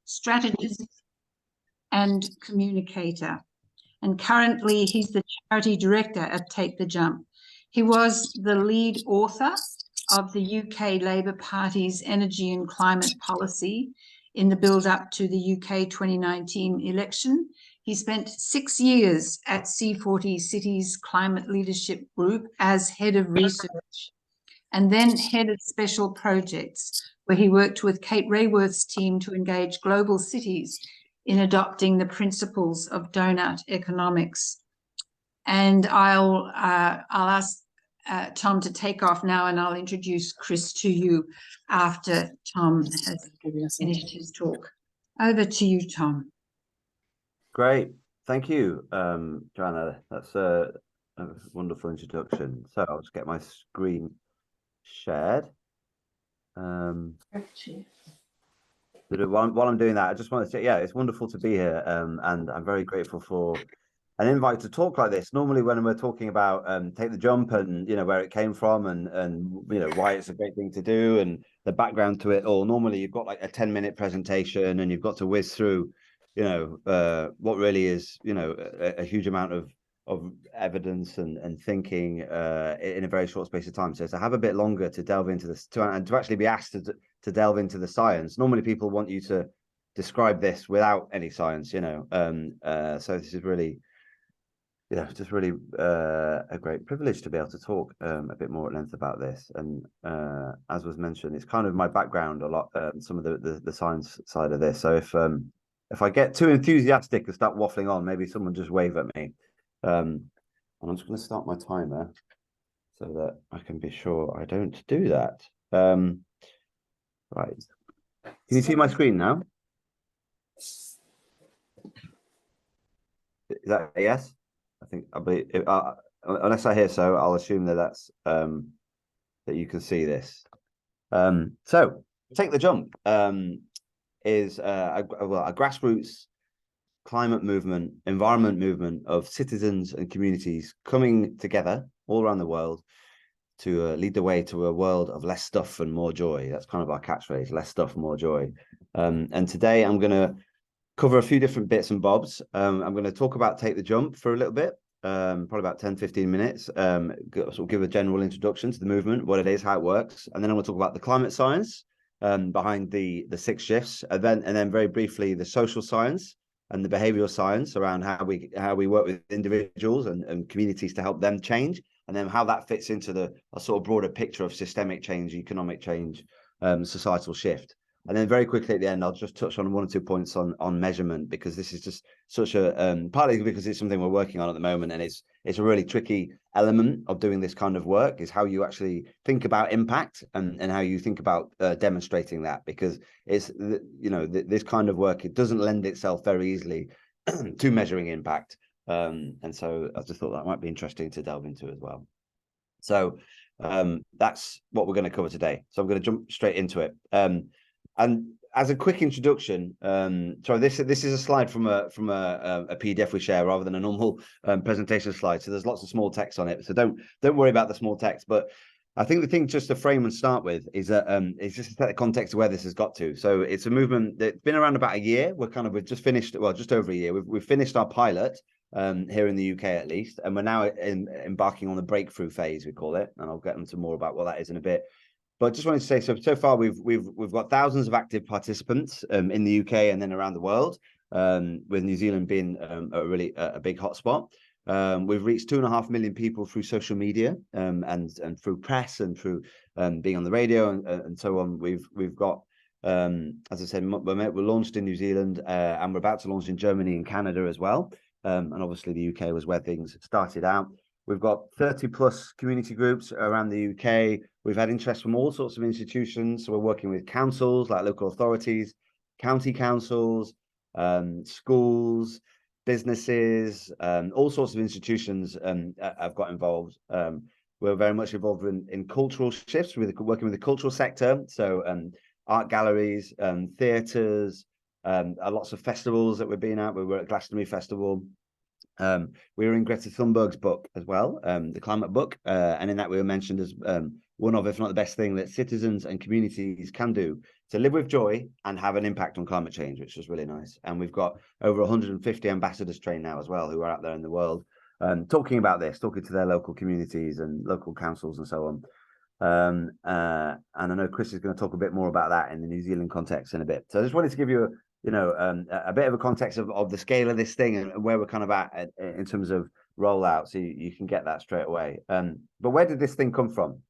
strategist, and communicator. And currently he's the charity director at Take the Jump. He was the lead author of the UK Labour Party's energy and climate policy in the build-up to the UK 2019 election. He spent 6 years at C40 Cities Climate Leadership Group as head of research and then head of special projects, where he worked with Kate Rayworth's team to engage global cities in adopting the principles of donut economics. And I'll ask Tom to take off now, and I'll introduce Chris to you after Tom has finished his talk. Over to you, Tom. Great. Thank you, Joanna. That's a wonderful introduction. So I'll just get my screen shared. While I'm doing that, I just want to say, yeah, it's wonderful to be here, and I'm very grateful for an invite to talk like this. Normally, when we're talking about Take the Jump and where it came from and why it's a great thing to do and the background to it all, normally you've got like a 10-minute presentation and you've got to whiz through what really is a huge amount of evidence and thinking in a very short space of time. So to have a bit longer to delve into this and to actually be asked to delve into the science. Normally people want you to describe this without any science, so this is really just really a great privilege to be able to talk a bit more at length about this. And as was mentioned, it's kind of my background a lot, some of the science side of this. So if I get too enthusiastic and start waffling on, maybe someone just wave at me. And I'm just going to start my timer so that I can be sure I don't do that. Right. Can you see my screen now? Is that a yes? I believe, unless I hear so, I'll assume that that's that you can see this. So Take the Jump is a grassroots climate movement, environment movement of citizens and communities coming together all around the world to lead the way to a world of less stuff and more joy. That's kind of our catchphrase: less stuff, more joy. And today I'm going to cover a few different bits and bobs. I'm going to talk about Take the Jump for a little bit, probably about 10-15 minutes, sort of give a general introduction to the movement, what it is, how it works, and then I'm going to talk about the climate science behind the 6 shifts, and then very briefly the social science and the behavioral science around how we work with individuals and communities to help them change, and then how that fits into a sort of broader picture of systemic change, economic change, societal shift. And then very quickly at the end, I'll just touch on 1 or 2 points on measurement, because this is just such a partly because it's something we're working on at the moment, and it's a really tricky element of doing this kind of work, is how you actually think about impact and how you think about demonstrating that, because it's this kind of work, it doesn't lend itself very easily to measuring impact, and so I just thought that might be interesting to delve into as well. So that's what we're going to cover today. So I'm going to jump straight into it. And as a quick introduction, sorry, this is a slide from a PDF we share rather than a normal presentation slide. So there's lots of small text on it. So don't worry about the small text. But I think the thing just to frame and start with is that it's just to set the context of where this has got to. So it's a movement that's been around about a year. We've just finished, well, just over a year. We've finished our pilot here in the UK at least, and we're now embarking on the breakthrough phase, we call it. And I'll get into more about what that is in a bit. But just wanted to say, so far we've got thousands of active participants in the UK and then around the world, with New Zealand being a big hotspot. We've reached 2.5 million people through social media and through press and through being on the radio and so on. We've got, as I said, we're launched in New Zealand and we're about to launch in Germany and Canada as well. And obviously the UK was where things started out. We've got 30+ community groups around the UK. We've had interest from all sorts of institutions. So we're working with councils like local authorities, county councils, schools, businesses, all sorts of institutions have got involved. We're very much involved in cultural shifts, working with the cultural sector. So art galleries, theatres, lots of festivals that we've been at. We were at Glastonbury Festival. We were in Greta Thunberg's book as well, the climate book, and in that we were mentioned as one of, if not the best thing that citizens and communities can do to live with joy and have an impact on climate change, which was really nice. And we've got over 150 ambassadors trained now as well, who are out there in the world talking about this, talking to their local communities and local councils and so on. And I know Chris is going to talk a bit more about that in the New Zealand context in a bit. So I just wanted to give you a bit of a context of the scale of this thing and where we're kind of at in terms of rollout, so you can get that straight away. But where did this thing come from?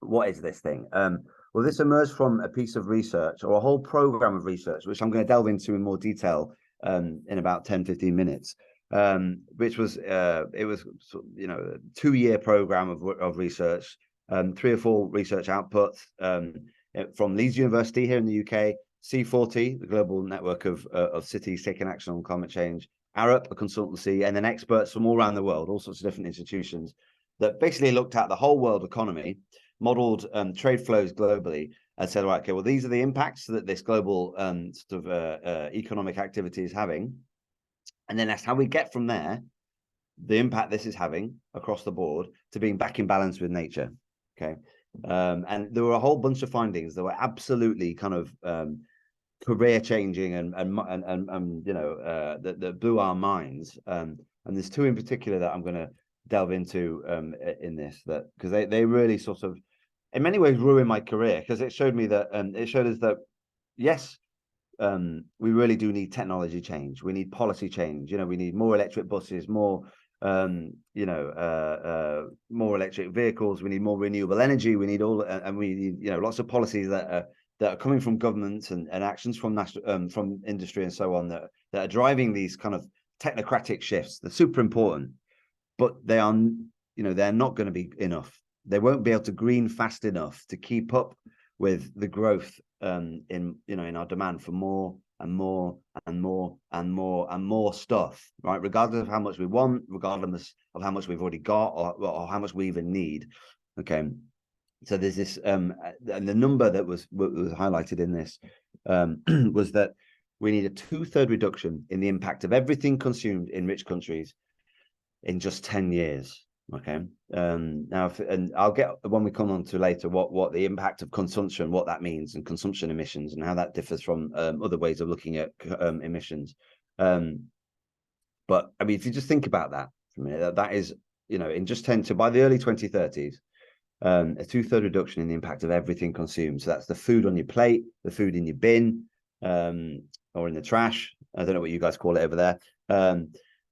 What is this thing? Well, this emerged from a piece of research, or a whole program of research, which I'm going to delve into in more detail in about 10-15 minutes, which was a 2-year program of research, 3 or 4 research outputs from Leeds University here in the UK, C40, the global network of cities taking action on climate change, Arup, a consultancy, and then experts from all around the world, all sorts of different institutions that basically looked at the whole world economy, modeled trade flows globally, and said, right, okay, well, these are the impacts that this global economic activity is having. And then that's how we get from there, the impact this is having across the board, to being back in balance with nature. Okay. And there were a whole bunch of findings that were absolutely kind of career changing that blew our minds. And there's 2 in particular that I'm going to delve into in this, that because they really sort of, in many ways, ruined my career, because it showed me that it showed us that yes, we really do need technology change. We need policy change. We need more electric buses, more more electric vehicles. We need more renewable energy. We need all, and we need lots of policies that are coming from governments and actions from national from industry and so on that are driving these kind of technocratic shifts. They're super important, but they are they're not going to be enough. They won't be able to green fast enough to keep up with the growth in our demand for more and more and more and more and more stuff, right? Regardless of how much we want, regardless of how much we've already got, or how much we even need. Okay, so there's this and the number that was highlighted in this was that we need a 2/3 reduction in the impact of everything consumed in rich countries in just 10 years. Okay. Now, and I'll get, when we come on to later, what the impact of consumption, what that means, and consumption emissions, and how that differs from other ways of looking at emissions. But I mean, if you just think about that for a minute, that is, in just 10 to by the early 2030s, a 2/3 reduction in the impact of everything consumed. So that's the food on your plate, the food in your bin, or in the trash. I don't know what you guys call it over there.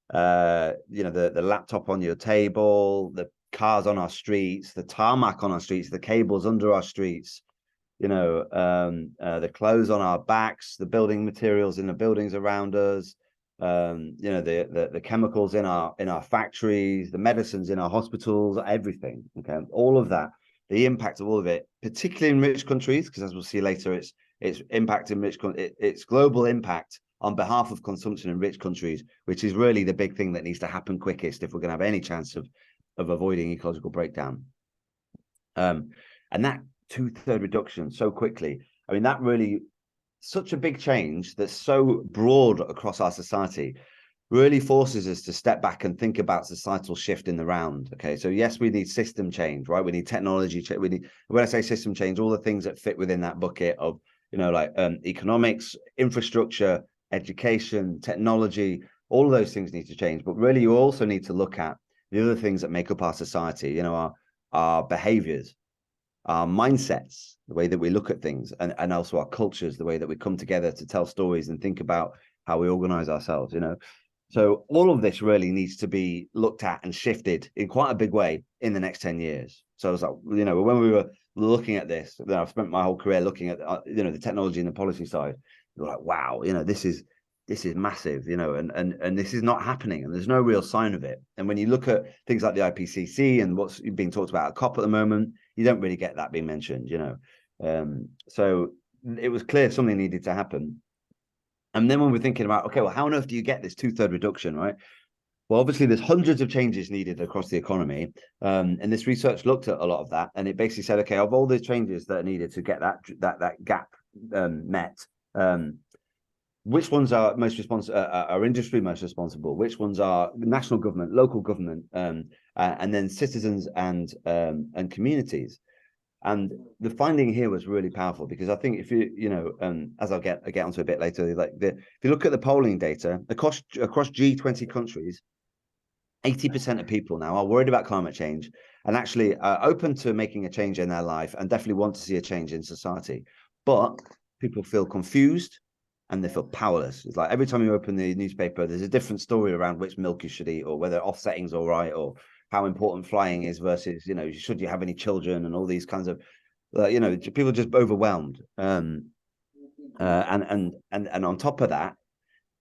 The laptop on your table, the cars on our streets, the tarmac on our streets, the cables under our streets, the clothes on our backs, the building materials in the buildings around us, the chemicals in our factories, the medicines in our hospitals, everything. Okay, all of that, the impact of all of it, particularly in rich countries, because as we'll see later, it's impact in it's global impact on behalf of consumption in rich countries, which is really the big thing that needs to happen quickest if we're going to have any chance of avoiding ecological breakdown. And that 2/3 reduction so quickly, I mean, that really, such a big change that's so broad across our society, really forces us to step back and think about societal shift in the round. Okay, so yes, we need system change, right? We need technology change. We need, when I say system change, all the things that fit within that bucket of, economics, infrastructure, education, technology, all of those things need to change. But really, you also need to look at the other things that make up our society, our behaviors, our mindsets, the way that we look at things, and also our cultures, the way that we come together to tell stories and think about how we organize ourselves, So all of this really needs to be looked at and shifted in quite a big way in the next 10 years. So I was like, when we were looking at this, I've spent my whole career looking at, the technology and the policy side. We're like, wow, this is massive, and this is not happening, and there's no real sign of it. And when you look at things like the IPCC and what's being talked about at COP at the moment, you don't really get that being mentioned, So it was clear something needed to happen. And then when we're thinking about, okay, well, how on earth do you get this 2/3 reduction, right? Well, obviously, there's hundreds of changes needed across the economy. And this research looked at a lot of that. And it basically said, okay, of all the changes that are needed to get that gap met, which ones are most responsible, are industry most responsible? Which ones are national government, local government, and then citizens and communities? And the finding here was really powerful, because I think if as I'll get onto a bit later, if you look at the polling data across G20 countries, 80% of people now are worried about climate change and actually are open to making a change in their life and definitely want to see a change in society. But people feel confused and they feel powerless. It's like every time you open the newspaper, there's a different story around which milk you should eat, or whether offsetting's all right, or how important flying is versus, should you have any children, and all these kinds of, people just overwhelmed. And on top of that,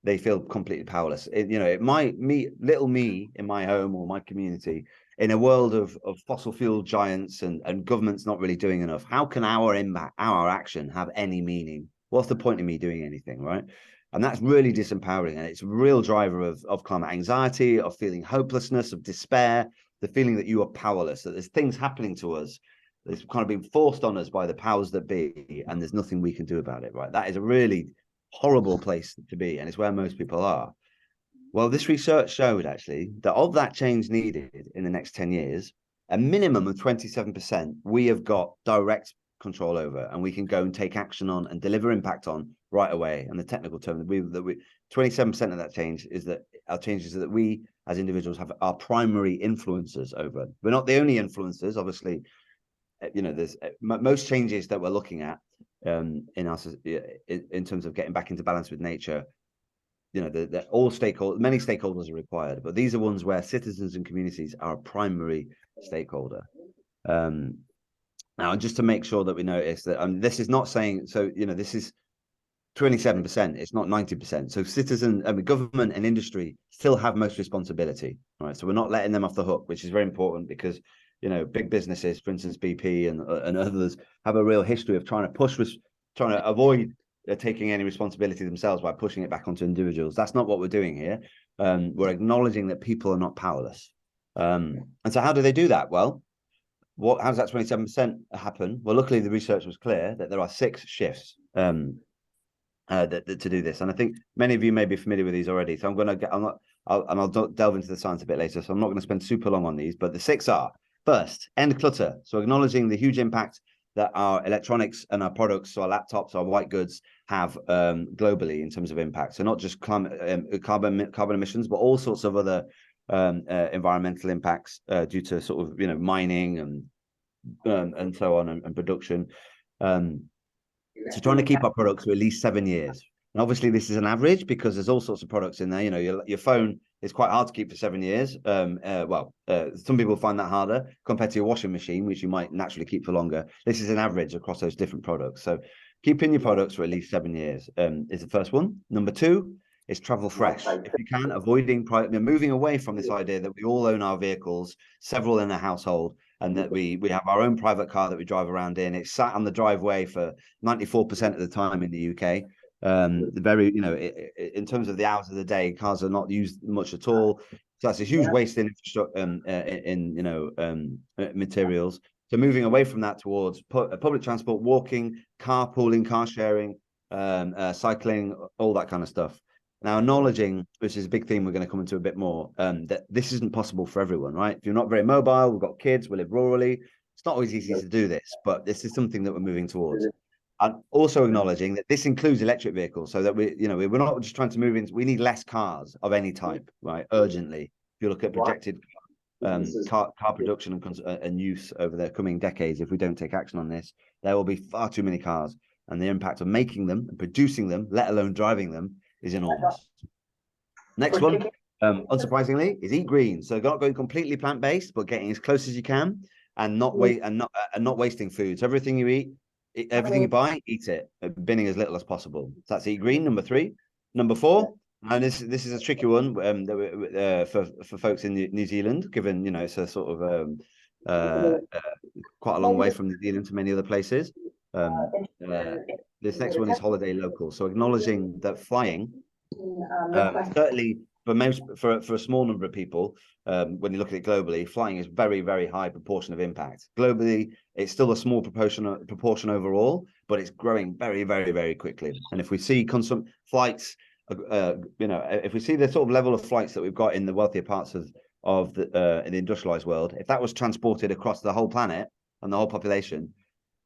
they feel completely powerless. Little me in my home or my community, in a world of fossil fuel giants and governments not really doing enough, how can our action have any meaning? What's the point of me doing anything, right? And that's really disempowering, and it's a real driver of climate anxiety, of feeling hopelessness, of despair, the feeling that you are powerless, that there's things happening to us that's kind of being forced on us by the powers that be, and there's nothing we can do about it, right? That is a really horrible place to be, and it's where most people are. Well, this research showed actually that of that change needed in the next 10 years, a minimum of 27% we have got direct control over, and we can go and take action on and deliver impact on right away. And the technical term that we 27% of that change is that our changes that we as individuals have our primary influencers over. We're not the only influencers, obviously. There's most changes that we're looking at in terms of getting back into balance with nature. All stakeholders, many stakeholders are required, but these are ones where citizens and communities are a primary stakeholder. Now, just to make sure that we notice that this is not saying, so this is 27%, it's not 90%. So government and industry still have most responsibility, right? So we're not letting them off the hook, which is very important, because big businesses, for instance, BP and others, have a real history of trying to avoid taking any responsibility themselves by pushing it back onto individuals. That's not what we're doing here. We're acknowledging that people are not powerless. And so how do they do that? Well, how does that 27% happen? Well, luckily the research was clear that there are 6 shifts to do this, and I think many of you may be familiar with these already. So I'll delve into the science a bit later. So I'm not going to spend super long on these, but the 6 are: first, end clutter. So acknowledging the huge impact that our electronics and our products, so our laptops, our white goods, have globally in terms of impact. So not just carbon emissions, but all sorts of other environmental impacts due to sort of mining and so on, and production. So trying to keep our products for at least 7 years. And obviously this is an average, because there's all sorts of products in there. Your phone is quite hard to keep for 7 years. Some people find that harder compared to your washing machine, which you might naturally keep for longer. This is an average across those different products. So keeping your products for at least 7 years is the first one. Number 2 is travel fresh. If you can, moving away from this idea that we all own our vehicles, several in a household, and that we have our own private car that we drive around in. It's sat on the driveway for 94% of the time in the UK. In terms of the hours of the day, cars are not used much at all. So that's a huge waste in materials. So moving away from that towards public transport, walking, carpooling, car sharing, cycling, all that kind of stuff. Now, acknowledging, which is a big theme we're going to come into a bit more, that this isn't possible for everyone, right? If you're not very mobile, we've got kids, we live rurally, it's not always easy to do this, but this is something that we're moving towards. And also acknowledging that this includes electric vehicles, so that we're not just trying to move into, we need less cars of any type, right? Urgently. If you look at projected car production and use over the coming decades, if we don't take action on this, there will be far too many cars, and the impact of making them and producing them, let alone driving them, is enormous. Next one, unsurprisingly, is eat green. So not going completely plant-based, but getting as close as you can, and not wasting food. So everything you eat, everything you buy, eat it, binning as little as possible. So that's eat green. Number 3. Number 4, and this is a tricky one for folks in New Zealand, given it's a sort of quite a long way from New Zealand to many other places. This next one is holiday local. So acknowledging that flying, certainly for a small number of people, when you look at it globally, flying is very, very high proportion of impact. Globally, it's still a small proportion overall, but it's growing very, very, very quickly. And if we see flights, if we see the sort of level of flights that we've got in the wealthier parts of the industrialized world, if that was transported across the whole planet and the whole population,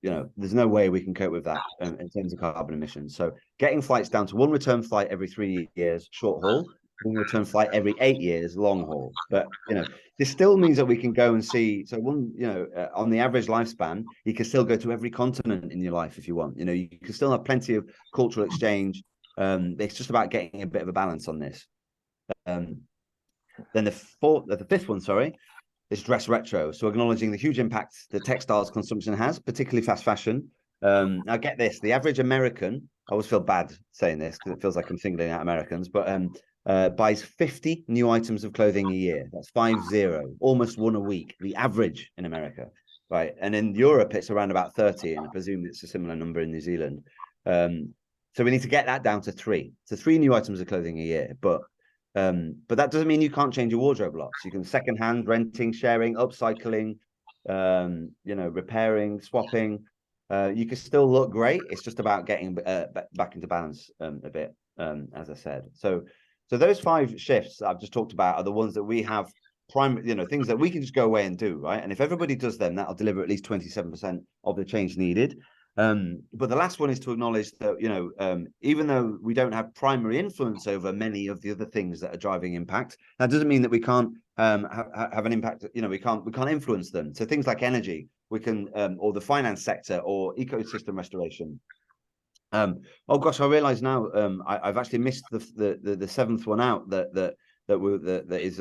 there's no way we can cope with that in terms of carbon emissions. So getting flights down to one return flight every 3 years, short haul, one return flight every 8 years, long haul. But, this still means that we can go and see. So on the average lifespan, you can still go to every continent in your life if you want. You can still have plenty of cultural exchange. It's just about getting a bit of a balance on this. Then the fifth one, is dress retro. So acknowledging the huge impact that textiles consumption has, particularly fast fashion. Now get this, the average American, I always feel bad saying this because it feels like I'm singling out Americans, but buys 50 new items of clothing a year. That's 50, almost one a week, the average in America, right? And in Europe, it's around about 30, and I presume it's a similar number in New Zealand. So we need to get that down to 3. So 3 new items of clothing a year, but that doesn't mean you can't change your wardrobe lots. You can secondhand, renting, sharing, upcycling, repairing, swapping. You can still look great. It's just about getting back into balance a bit, as I said. So those 5 shifts I've just talked about are the ones that we have things that we can just go away and do, right? And if everybody does them, that'll deliver at least 27% of the change needed. But the last one is to acknowledge that, even though we don't have primary influence over many of the other things that are driving impact, that doesn't mean that we can't have an impact. We can't influence them. So things like energy, we can, or the finance sector, or ecosystem restoration. Oh gosh, I realize now I've actually missed the 7th one out that is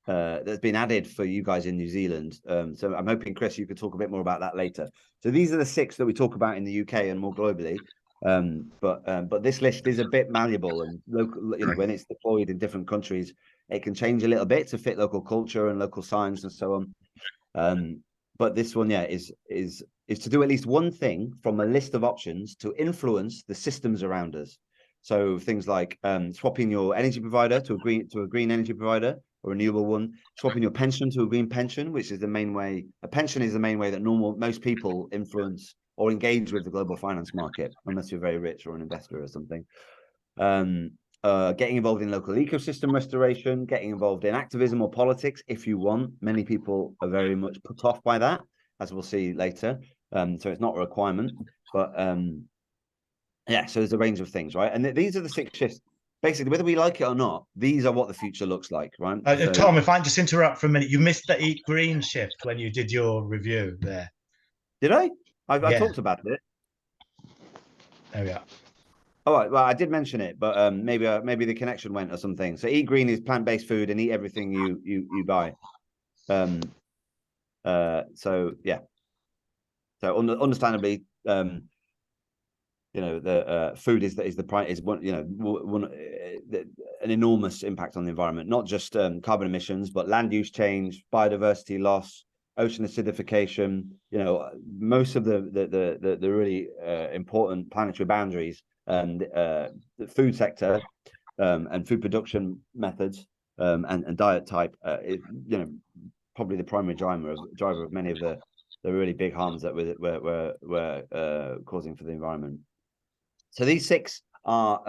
that's been added for you guys in New Zealand. So I'm hoping, Chris, you could talk a bit more about that later. So these are the 6 that we talk about in the UK and more globally. But this list is a bit malleable, and local, when it's deployed in different countries, it can change a little bit to fit local culture and local science and so on. But this one, is to do at least one thing from a list of options to influence the systems around us. So things like swapping your energy provider to a green energy provider, or renewable one, swapping your pension to a green pension, which is the main way. A pension is the main way that most people influence or engage with the global finance market, unless you're very rich or an investor or something. Getting involved in local ecosystem restoration, getting involved in activism or politics if you want. Many people are very much put off by that, as we'll see later. So it's not a requirement, but so there's a range of things, right? And these are the 6 shifts. Basically, whether we like it or not, these are what the future looks like, right? Tom, if I can just interrupt for a minute, you missed the Eat Green shift when you did your review there. Did I? I talked about it. There we are. All right, well, I did mention it, but maybe the connection went or something. So Eat Green is plant-based food and eat everything you buy. So understandably, the food is one an enormous impact on the environment, not just carbon emissions, but land use change, biodiversity loss, ocean acidification. Most of the really important planetary boundaries, and the food sector, and food production methods, and diet type is probably the primary driver of many of the really big harms that we're causing for the environment. So these 6 are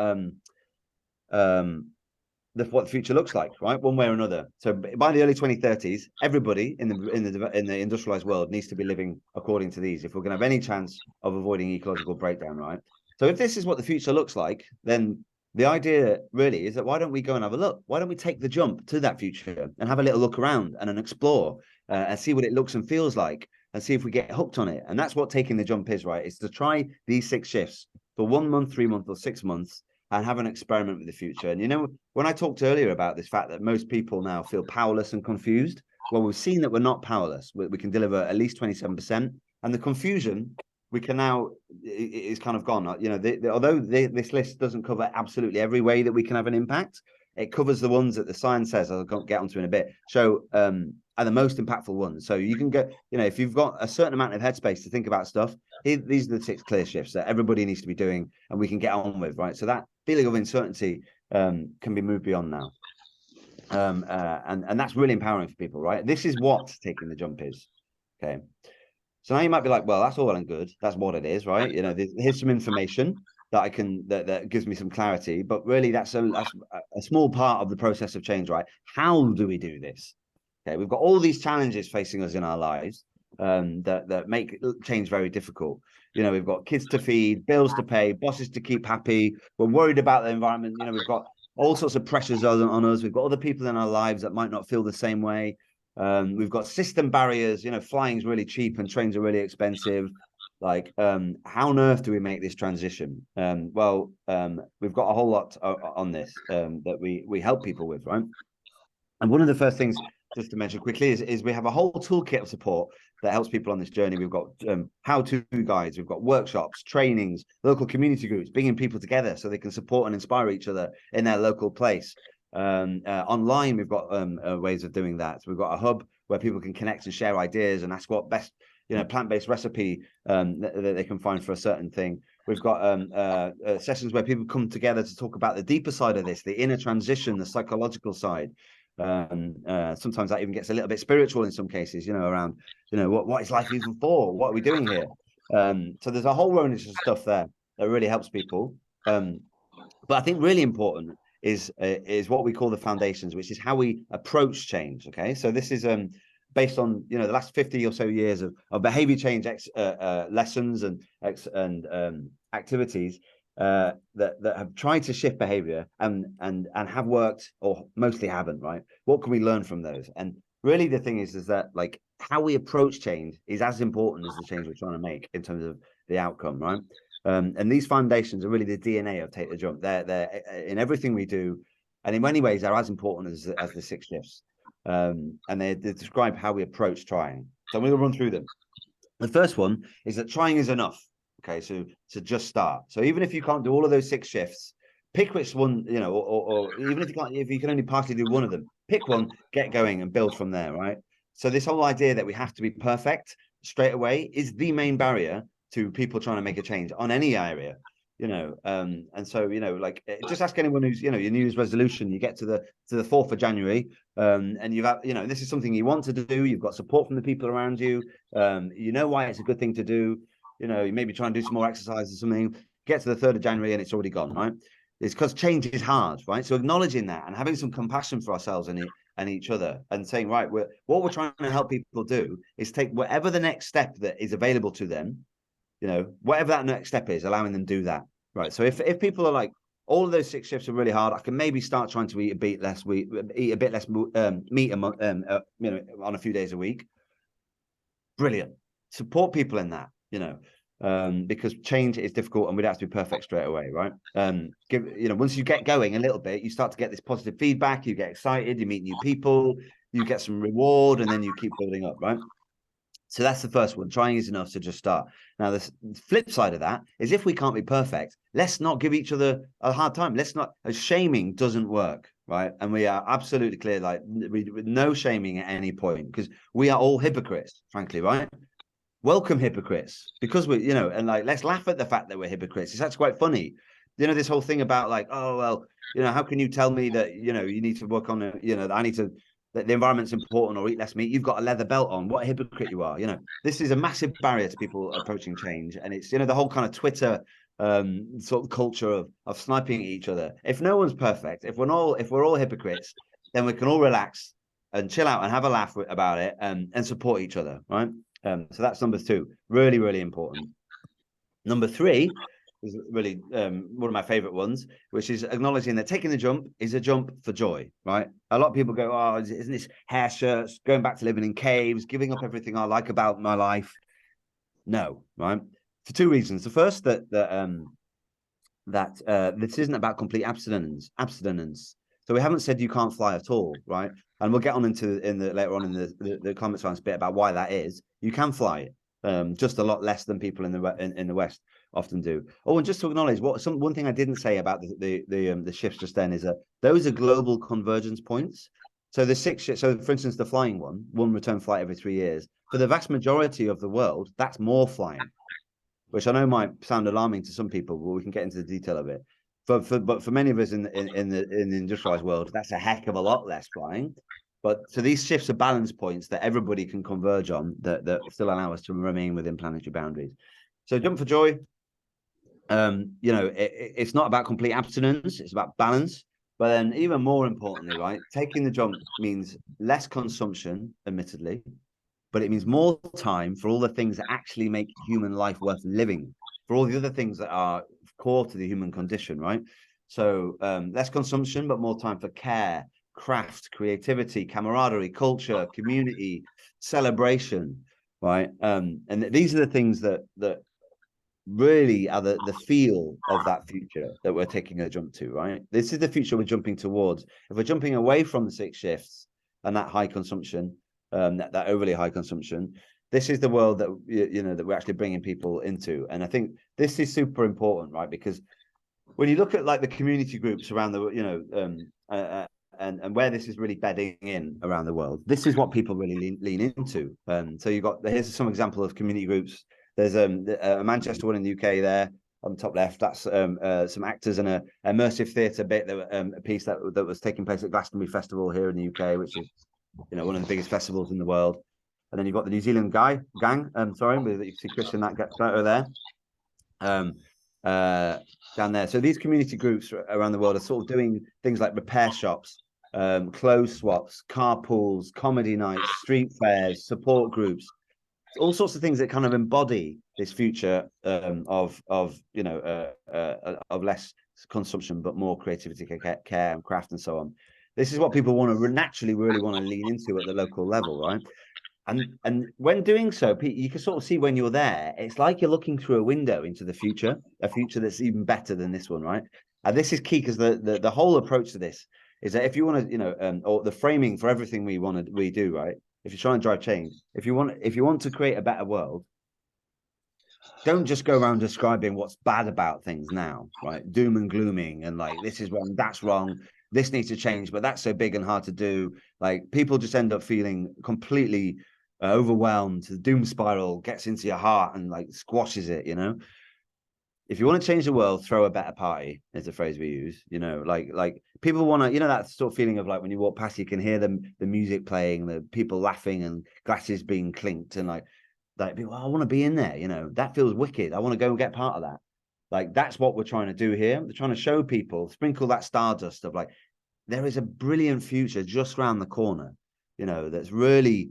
what the future looks like, right? One way or another. So by the early 2030s, everybody in the industrialized world needs to be living according to these if we're going to have any chance of avoiding ecological breakdown, right? So if this is what the future looks like, then the idea really is that why don't we go and have a look? Why don't we take the jump to that future and have a little look around and explore and see what it looks and feels like, and see if we get hooked on it? And that's what taking the jump is, right? It's to try these 6 shifts for 1 month, 3 months, or 6 months, and have an experiment with the future. And when I talked earlier about this fact that most people now feel powerless and confused, well, we've seen that we're not powerless. We can deliver at least 27%, and the confusion we can now is kind of gone. Although this list doesn't cover absolutely every way that we can have an impact, it covers the ones that the science says, I'll get onto in a bit, are the most impactful ones. So you can get, if you've got a certain amount of headspace to think about stuff, these are the 6 clear shifts that everybody needs to be doing and we can get on with, right? So that feeling of uncertainty can be moved beyond now. And that's really empowering for people, right? This is what taking the jump is. Okay. So now you might be like, well, that's all well and good. That's what it is, right? Here's some information that that gives me some clarity, but really that's a small part of the process of change, right? How do we do this? Okay, we've got all these challenges facing us in our lives. that make change very difficult. You know, we've got kids to feed, bills to pay, bosses to keep happy. We're worried about the environment. You know, we've got all sorts of pressures on us. We've got other people in our lives that might not feel the same way. We've got system barriers. You know, flying's really cheap and trains are really expensive. Like, how on earth do we make this transition? Well, we've got a whole lot on this that we help people with, right? And one of the first things, just to mention quickly, is we have a whole toolkit of support that helps people on this journey. We've got how-to guides, we've got workshops, trainings, local community groups, bringing people together so they can support and inspire each other in their local place. Online, we've got ways of doing that. So we've got a hub where people can connect and share ideas and ask what best, you know, plant-based recipe that they can find for a certain thing. We've got sessions where people come together to talk about the deeper side of this, the inner transition, the psychological side. Sometimes that even gets a little bit spiritual in some cases, you know, around, you know, what is life even for? What are we doing here? So there's a whole range of stuff there that really helps people. But I think really important is what we call the foundations, which is how we approach change. Okay, so this is based on, you know, the last 50 or so years of behavior change lessons and activities that have tried to shift behavior and have worked or mostly haven't, right? What can we learn from those? And really the thing is that, like, how we approach change is as important as the change we're trying to make in terms of the outcome, right? And these foundations are really the DNA of Take the Jump. They're in everything we do, and in many ways they're as important as the 6 shifts. And they describe how we approach trying. So I'm going to run through them. The first one is that trying is enough. Okay, so just start. So even if you can't do all of those 6 shifts, pick which one, you know, or even if you can only partially do one of them, pick one, get going and build from there, right? So this whole idea that we have to be perfect straight away is the main barrier to people trying to make a change on any area, you know. And so, you know, like, just ask anyone who's, you know, your New Year's resolution, you get to the 4th of January, and you've had, you know, this is something you want to do, you've got support from the people around you, you know why it's a good thing to do. You know, you maybe try and do some more exercise or something, get to the 3rd of January and it's already gone, right? It's because change is hard, right? So acknowledging that and having some compassion for ourselves and each other and saying, right, what we're trying to help people do is take whatever the next step that is available to them, you know, whatever that next step is, allowing them to do that, right? So if people are like, all of those 6 shifts are really hard, I can maybe start trying to eat a bit less meat, you know, on a few days a week. Brilliant. Support people in that, you know, because change is difficult and we'd have to be perfect straight away, right? You know, once you get going a little bit, you start to get this positive feedback, you get excited, you meet new people, you get some reward, and then you keep building up, right? So that's the first one. Trying is enough to just start. Now, the flip side of that is if we can't be perfect, let's not give each other a hard time. Let's not, shaming doesn't work, right? And we are absolutely clear, like, no shaming at any point, because we are all hypocrites, frankly, right? Welcome hypocrites, because we, you know, and like, let's laugh at the fact that we're hypocrites. It's actually quite funny. You know, this whole thing about like, oh, well, you know, how can you tell me that, you know, you need to work on, you know, I need to, that the environment's important or eat less meat. You've got a leather belt on. What a hypocrite you are. You know, this is a massive barrier to people approaching change. And it's, you know, the whole kind of Twitter sort of culture of sniping at each other. If no one's perfect, if we're all hypocrites, then we can all relax and chill out and have a laugh about it and support each other, right? So that's number 2, really, really important. Number 3 is really one of my favorite ones, which is acknowledging that taking the jump is a jump for joy, right? A lot of people go, oh, isn't this hair shirts, going back to living in caves, giving up everything I like about my life? No, right? For 2 reasons. The first, that this isn't about complete abstinence. So we haven't said you can't fly at all, right? And we'll get on into later on in the climate science bit about why that is. You can fly it, just a lot less than people in the West often do. Oh, and just to acknowledge one thing I didn't say about the shifts just then is that those are global convergence points. So the 6 shifts. So for instance, the flying one return flight every 3 years. For the vast majority of the world, that's more flying, which I know might sound alarming to some people, but we can get into the detail of it. But for many of us in the industrialized world, that's a heck of a lot less flying. But so these shifts are balance points that everybody can converge on that still allow us to remain within planetary boundaries. So jump for joy. You know, it's not about complete abstinence, it's about balance. But then even more importantly, right, taking the jump means less consumption, admittedly, but it means more time for all the things that actually make human life worth living, for all the other things that are core to the human condition, right? So less consumption, but more time for care, craft, creativity, camaraderie, culture, community, celebration, right? And these are the things that really are the feel of that future that we're taking a jump to, right? This is the future we're jumping towards. If we're jumping away from the 6 shifts and that high consumption, that overly high consumption, this is the world that that we're actually bringing people into. And I think this is super important, right? Because when you look at like the community groups around the and where this is really bedding in around the world, this is what people really lean into. So you've got, here's some example of community groups. There's a Manchester one in the UK there on the top left. That's some actors in a immersive theatre bit, a piece that was taking place at Glastonbury Festival here in the UK, which is one of the biggest festivals in the world. And then you've got the New Zealand gang. Sorry, you can see Chris in that photo there. Down there. So these community groups around the world are sort of doing things like repair shops, clothes swaps, carpools, comedy nights, street fairs, support groups, all sorts of things that kind of embody this future of less consumption but more creativity, care and craft and so on. This is what people want to naturally really want to lean into at the local level, right? And when doing so, you can sort of see when you're there, it's like you're looking through a window into the future, a future that's even better than this one, right? And this is key, because the whole approach to this is that if you want to, or the framing for everything we do, right? If you're trying to drive change, if you want to create a better world, don't just go around describing what's bad about things now, right? Doom and glooming and like, this is wrong, that's wrong, this needs to change, but that's so big and hard to do. Like, people just end up feeling completely overwhelmed. The doom spiral gets into your heart and like squashes it. If you want to change the world, throw a better party is the phrase we use. Like people want to, that sort of feeling of like when you walk past, you can hear the music playing, the people laughing and glasses being clinked, and like people, I want to be in there. That feels wicked. I want to go and get part of that. Like, that's what we're trying to do here. We're trying to show people, sprinkle that stardust of like, there is a brilliant future just around the corner, that's really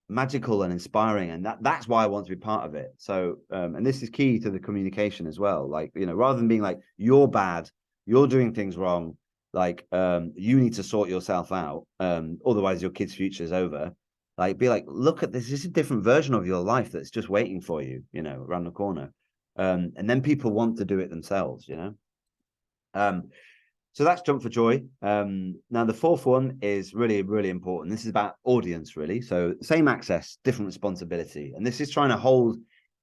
magical and inspiring, and that's why I want to be part of it. So and this is key to the communication as well, like, rather than being like, you're bad, you're doing things wrong, like you need to sort yourself out, otherwise your kid's future is over. Like, be like, look at this is a different version of your life that's just waiting for you, around the corner. And then people want to do it themselves. So that's Jump for Joy. Now, the fourth one is really, really important. This is about audience, really. So same access, different responsibility. And this is trying to hold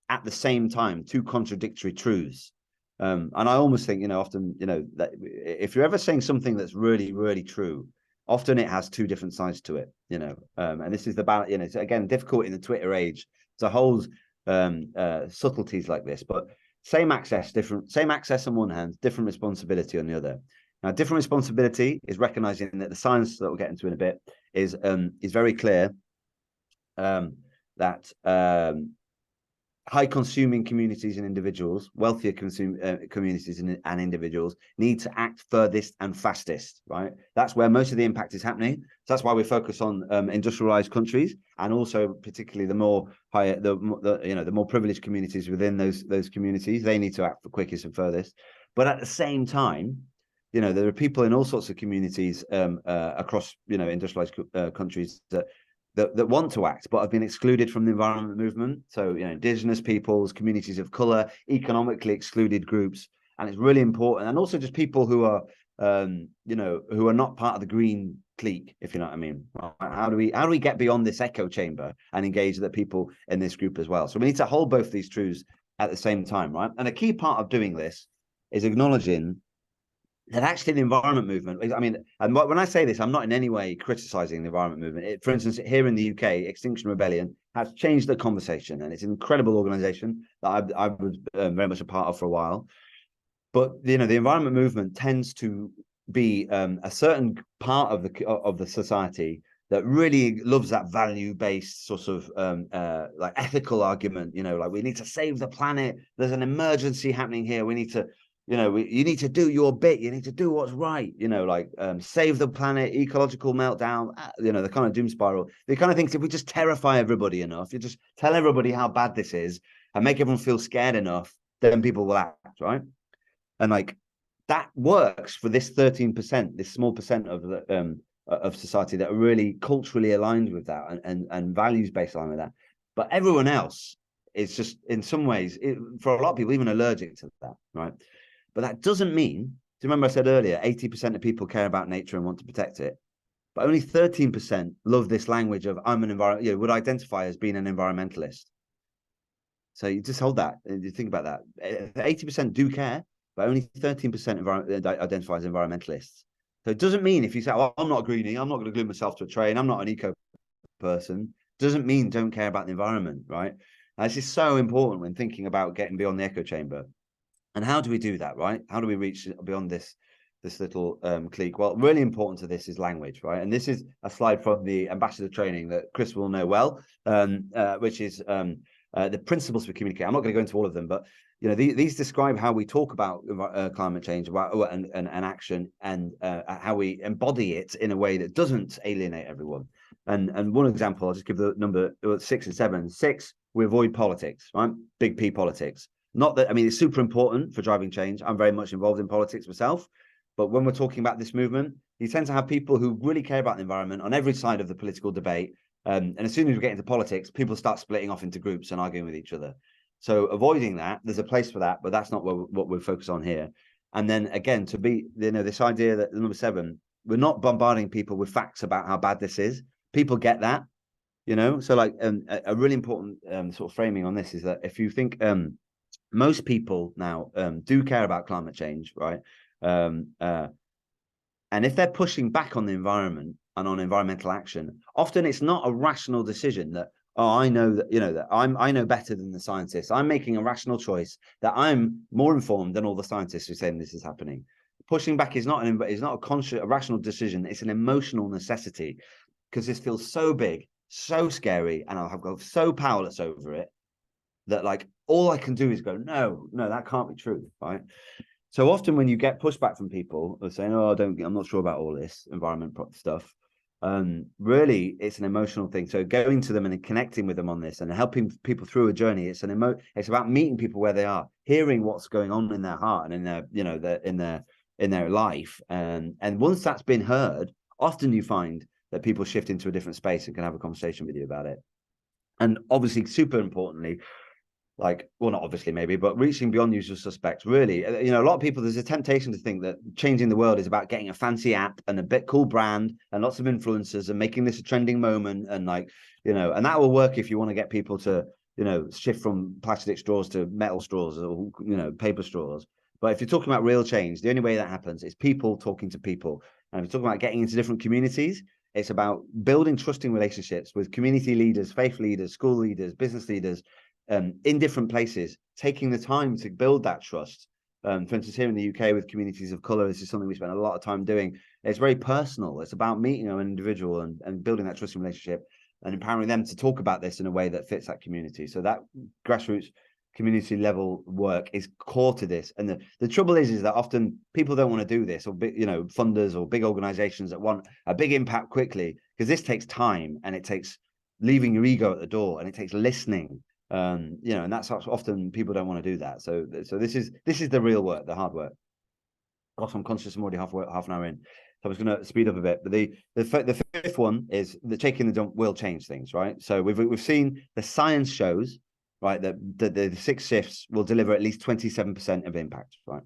at the same time two contradictory truths. And I almost think, often, that if you're ever saying something that's really, really true, often it has two different sides to it, and this is about, it's, again, difficult in the Twitter age to hold subtleties like this, but same access on one hand, different responsibility on the other. Now, different responsibility is recognizing that the science that we'll get into in a bit is very clear, that high consuming communities and individuals, wealthier communities and individuals need to act furthest and fastest, right? That's where most of the impact is happening. So that's why we focus on industrialized countries, and also particularly the more privileged communities within those communities. They need to act for quickest and furthest. But at the same time, there are people in all sorts of communities across, industrialized countries that want to act, but have been excluded from the environment movement. So, indigenous peoples, communities of color, economically excluded groups. And it's really important. And also just people who are, who are not part of the green clique, if you know what I mean. How do we get beyond this echo chamber and engage the people in this group as well? So we need to hold both these truths at the same time, right? And a key part of doing this is acknowledging that actually the environment movement, and when I say this, I'm not in any way criticizing the environment movement. For instance, here in the UK, Extinction Rebellion has changed the conversation, and it's an incredible organization that I was very much a part of for a while. But the environment movement tends to be a certain part of the society that really loves that value-based sort of like ethical argument. Like, we need to save the planet. There's an emergency happening here. We need to you know, you need to do your bit. You need to do what's right. You know, like save the planet, ecological meltdown. You know, the kind of doom spiral. The kind of things. If we just terrify everybody enough, you just tell everybody how bad this is, and make everyone feel scared enough, then people will act, right? And like that works for this 13%, this small percent of the of society that are really culturally aligned with that and values based aligned with that. But everyone else is just in some ways, for a lot of people, even allergic to that, right? But that doesn't mean, do you remember I said earlier, 80% of people care about nature and want to protect it, but only 13% love this language of I'm an environment, you know, would identify as being an environmentalist. So you just hold that and you think about that. 80% do care, but only 13% identify as environmentalists. So it doesn't mean if you say, oh, I'm not a greenie, I'm not going to glue myself to a train, I'm not an eco person, doesn't mean don't care about the environment, right? And this is so important when thinking about getting beyond the echo chamber. And how do we do that, right? How do we reach beyond this little clique? Well, really important to this is language, right? And this is a slide from the ambassador training that Chris will know well, which is the principles for communicating. I'm not going to go into all of them, but you know, these describe how we talk about climate change and action, and how we embody it in a way that doesn't alienate everyone. And one example, I'll just give the number 6 and 7. 6, we avoid politics, right? Big P politics. Not that, I mean, it's super important for driving change. I'm very much involved in politics myself. But when we're talking about this movement, you tend to have people who really care about the environment on every side of the political debate. And as soon as we get into politics, people start splitting off into groups and arguing with each other. So avoiding that, there's a place for that, but that's not what we're focused on here. And then again, to be, you know, this idea that number 7, we're not bombarding people with facts about how bad this is. People get that, you know. So like a really important sort of framing on this is that if you think most people now do care about climate change, right? And if they're pushing back on the environment and on environmental action, often it's not a rational decision that, oh, I know that, you know, that I know better than the scientists. I'm making a rational choice that I'm more informed than all the scientists who are saying this is happening. Pushing back is not a rational decision. It's an emotional necessity, because this feels so big, so scary, and I'll have got so powerless over it that like all I can do is go, no, that can't be true, right? So often when you get pushback from people who are saying, oh, I'm not sure about all this environment stuff, really it's an emotional thing. So going to them and connecting with them on this and helping people through a journey, it's about meeting people where they are, hearing what's going on in their heart and in their, you know, in their life. And once that's been heard, often you find that people shift into a different space and can have a conversation with you about it. And obviously, super importantly, like, well, not obviously maybe, but reaching beyond usual suspects, really. You know, a lot of people, there's a temptation to think that changing the world is about getting a fancy app and a bit cool brand and lots of influencers and making this a trending moment. And like, you know, and that will work if you want to get people to, you know, shift from plastic straws to metal straws or, you know, paper straws. But if you're talking about real change, the only way that happens is people talking to people. And if you're talking about getting into different communities, it's about building trusting relationships with community leaders, faith leaders, school leaders, business leaders, in different places, taking the time to build that trust. For instance, here in the UK with communities of colour, this is something we spend a lot of time doing. It's very personal. It's about meeting an individual and building that trusting relationship and empowering them to talk about this in a way that fits that community. So that grassroots community level work is core to this. And the trouble is that often people don't want to do this, or big, you know, funders or big organizations that want a big impact quickly, because this takes time and it takes leaving your ego at the door and it takes listening. You know, and that's often people don't want to do that. So this is the real work, the hard work. Also, I'm conscious I'm already half an hour in, so I was going to speed up a bit. But the fifth one is the taking the dump will change things, right? So we've seen the science shows, right, that the 6 shifts will deliver at least 27% of impact, right?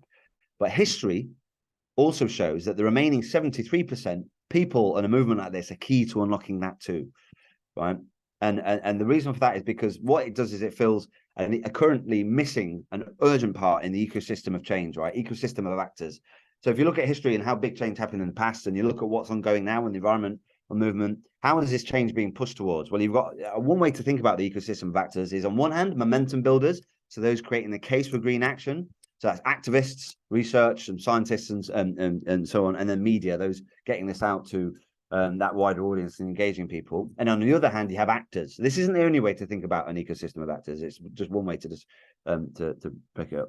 But history also shows that the remaining 73%, people and a movement like this are key to unlocking that too, right? And the reason for that is because what it does is it fills a currently missing an urgent part in the ecosystem of change, right? Ecosystem of actors. So if you look at history and how big change happened in the past, and you look at what's ongoing now in the environment movement, how is this change being pushed towards? Well, you've got one way to think about the ecosystem of actors is, on one hand, momentum builders, so those creating the case for green action. So that's activists, research, and scientists, and so on, and then media, those getting this out to that wider audience and engaging people. And on the other hand, you have actors. This isn't the only way to think about an ecosystem of actors. It's just one way to just to pick it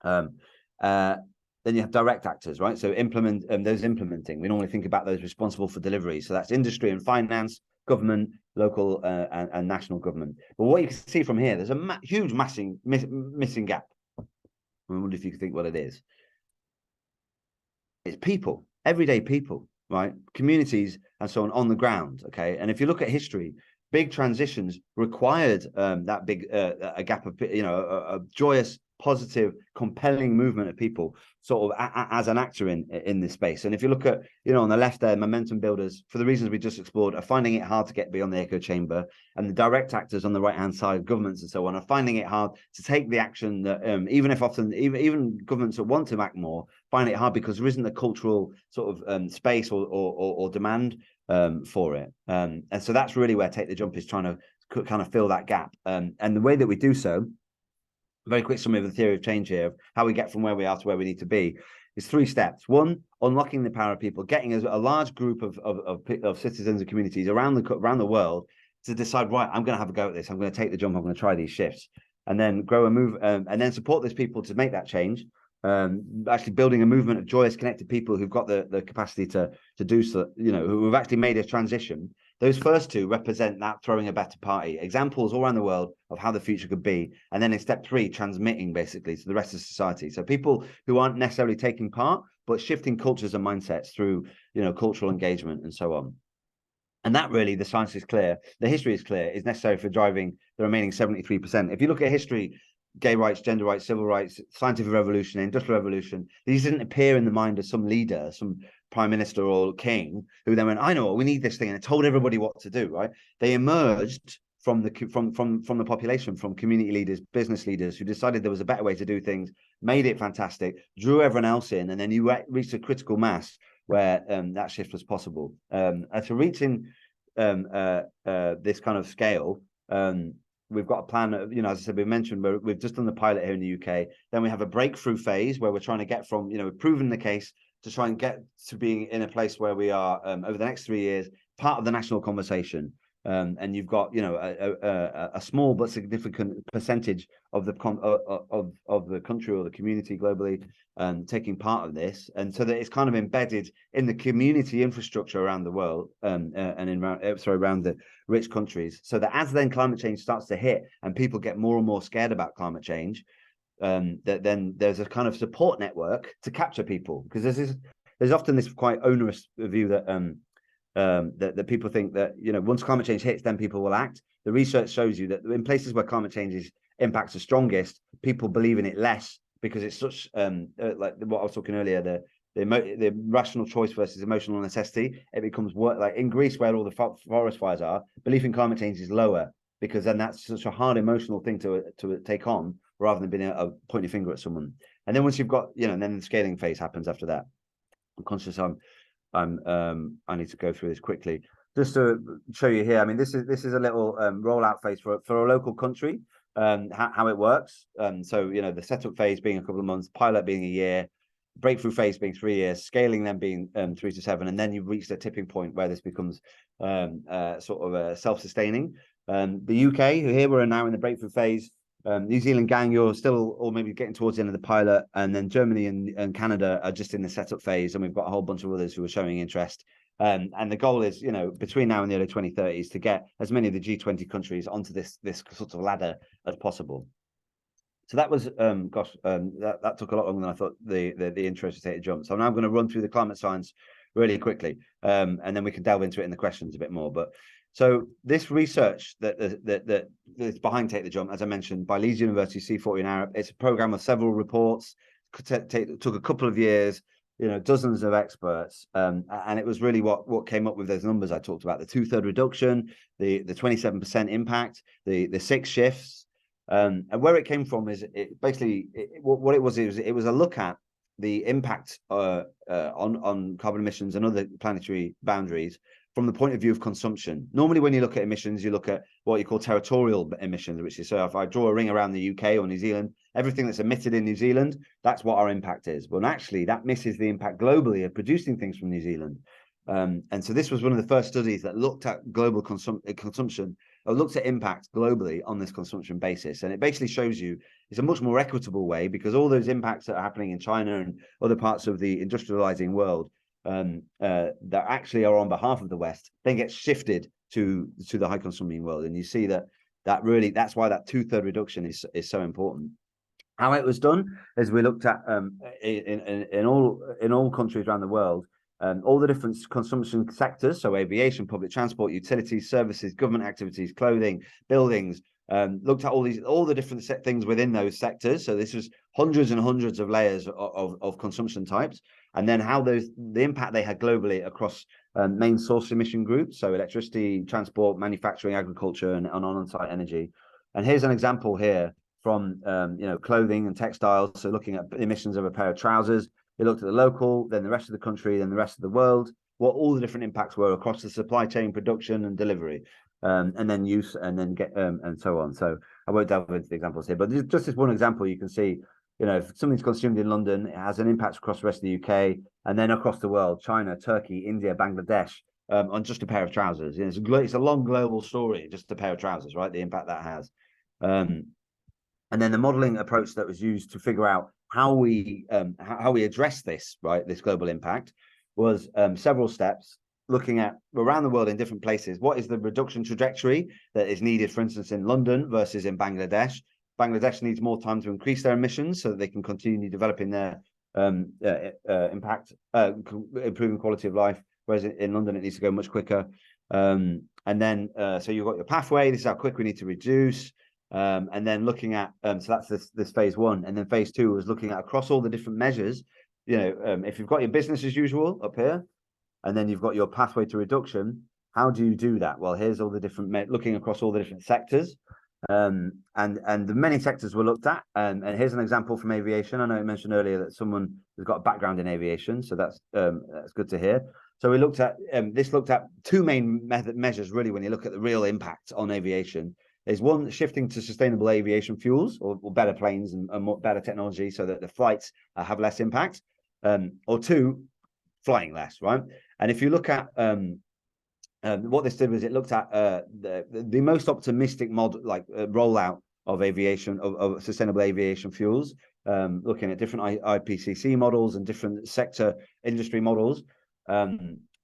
up. Then you have direct actors, right? So those implementing. We normally think about those responsible for delivery. So that's industry and finance, government, local and national government. But what you can see from here, there's a huge missing gap. I wonder if you can think what it is. It's people, everyday people, right? Communities and so on the ground, okay? And if you look at history, big transitions required that big a gap of, a joyous, positive, compelling movement of people sort of as an actor in this space. And if you look at, on the left there, momentum builders, for the reasons we just explored, are finding it hard to get beyond the echo chamber. And the direct actors on the right-hand side, governments and so on, are finding it hard to take the action that, even if often, even governments that want to act more, find it hard because there isn't a cultural sort of space or demand for it. And so that's really where Take the Jump is trying to kind of fill that gap. And the way that we do so, very quick summary of the theory of change here, of how we get from where we are to where we need to be, is 3 steps. 1, unlocking the power of people, getting a large group of citizens and communities around the world to decide, right, I'm going to have a go at this. I'm going to take the jump. I'm going to try these shifts, and then grow and move, and then support those people to make that change. Actually building a movement of joyous, connected people who've got the capacity to do so, who've actually made a transition. Those first 2 represent that throwing a better party, examples all around the world of how the future could be. And then in step 3, transmitting basically to the rest of society. So people who aren't necessarily taking part, but shifting cultures and mindsets through, cultural engagement and so on. And that really, the science is clear, the history is clear, is necessary for driving the remaining 73%. If you look at history, gay rights, gender rights, civil rights, scientific revolution, industrial revolution, these didn't appear in the mind of some leader, some prime minister or king who then went, I know what, we need this thing, and told everybody what to do, right? They emerged from the population, from community leaders, business leaders who decided there was a better way to do things, made it fantastic, drew everyone else in, and then you reached a critical mass where that shift was possible. And to reaching this kind of scale, we've got a plan, as I said, we mentioned, we've just done the pilot here in the UK. Then we have a breakthrough phase where we're trying to get from, we've proven the case to try and get to being in a place where we are over the next 3 years, part of the national conversation. And you've got, a small but significant percentage of the country or the community globally taking part of this, and so that it's kind of embedded in the community infrastructure around the world and around the rich countries, so that as then climate change starts to hit and people get more and more scared about climate change, that then there's a kind of support network to capture people, because there's often this quite onerous view that that people think that once climate change hits, then people will act. The research shows you that in places where climate change's impacts are strongest, people believe in it less, because it's such like what I was talking earlier, the rational choice versus emotional necessity. It becomes like in Greece, where all the forest fires are, belief in climate change is lower, because then that's such a hard emotional thing to take on, rather than being able to point your finger at someone. And then once you've got, and then the scaling phase happens after that. I'm conscious I need to go through this quickly just to show you here. I mean, this is a little rollout phase for a local country, how it works. So the setup phase being a couple of months, pilot being a year, breakthrough phase being 3 years, scaling then being 3 to 7, and then you've reached a tipping point where this becomes sort of self-sustaining. The UK, here we're now in the breakthrough phase. New Zealand gang, you're still, or maybe getting towards the end of the pilot, and then Germany and Canada are just in the setup phase, and we've got a whole bunch of others who are showing interest. And the goal is, between now and the early 2030s, to get as many of the G20 countries onto this sort of ladder as possible. So that was, that took a lot longer than I thought the intro to Take the Jump. So I'm now going to run through the climate science really quickly, and then we can delve into it in the questions a bit more. But so this research that is behind Take the Jump, as I mentioned, by Leeds University, C40 and Arab, it's a program of several reports. Took a couple of years, dozens of experts, and it was really what came up with those numbers I talked about: the 2/3 reduction, the 27% impact, the 6 shifts, and where it came from is what it was a look at the impact on carbon emissions and other planetary boundaries from the point of view of consumption. Normally, when you look at emissions, you look at what you call territorial emissions, which is, so if I draw a ring around the UK or New Zealand, everything that's emitted in New Zealand, that's what our impact is. Well, actually, that misses the impact globally of producing things from New Zealand. And so this was one of the first studies that looked at global consumption, or looked at impact globally on this consumption basis. And it basically shows you it's a much more equitable way, because all those impacts that are happening in China and other parts of the industrializing world that actually are on behalf of the West, then get shifted to the high consuming world. And you see that's why that 2/3 reduction is so important. How it was done is we looked at in all countries around the world, all the different consumption sectors, so aviation, public transport, utilities, services, government activities, clothing, buildings, looked at all the different things within those sectors. So this was hundreds and hundreds of layers of consumption types, and then how the impact they had globally across main source emission groups, so electricity, transport, manufacturing, agriculture, and on-site energy. And here's an example here from clothing and textiles. So looking at emissions of a pair of trousers, they looked at the local, then the rest of the country, then the rest of the world, what all the different impacts were across the supply chain, production and delivery, and then use, and then get and so on. So I won't delve into the examples here, but just as one example, you can see, if something's consumed in London, it has an impact across the rest of the UK, and then across the world, China, Turkey, India, Bangladesh, on just a pair of trousers. It's a long global story, just a pair of trousers, right? The impact that has. And then the modeling approach that was used to figure out how we address this, right, this global impact, was several steps, looking at around the world in different places. What is the reduction trajectory that is needed, for instance, in London versus in Bangladesh? Bangladesh needs more time to increase their emissions so that they can continue developing their impact, improving quality of life, whereas in London it needs to go much quicker. And then so you've got your pathway. This is how quick we need to reduce. And then looking at so that's this phase one, and then phase two was looking at across all the different measures. If you've got your business as usual up here, and then you've got your pathway to reduction, how do you do that? Well, here's all the different looking across all the different sectors, and the many sectors were looked at. And here's an example from aviation. I know I mentioned earlier that someone has got a background in aviation, so that's good to hear. So we looked at this looked at two main measures really when you look at the real impact on aviation. Is one, shifting to sustainable aviation fuels or better planes and more better technology so that the flights have less impact, or two, flying less, right? And if you look at what this did was it looked at the most optimistic model, like rollout of aviation of sustainable aviation fuels, looking at different IPCC models and different sector industry models.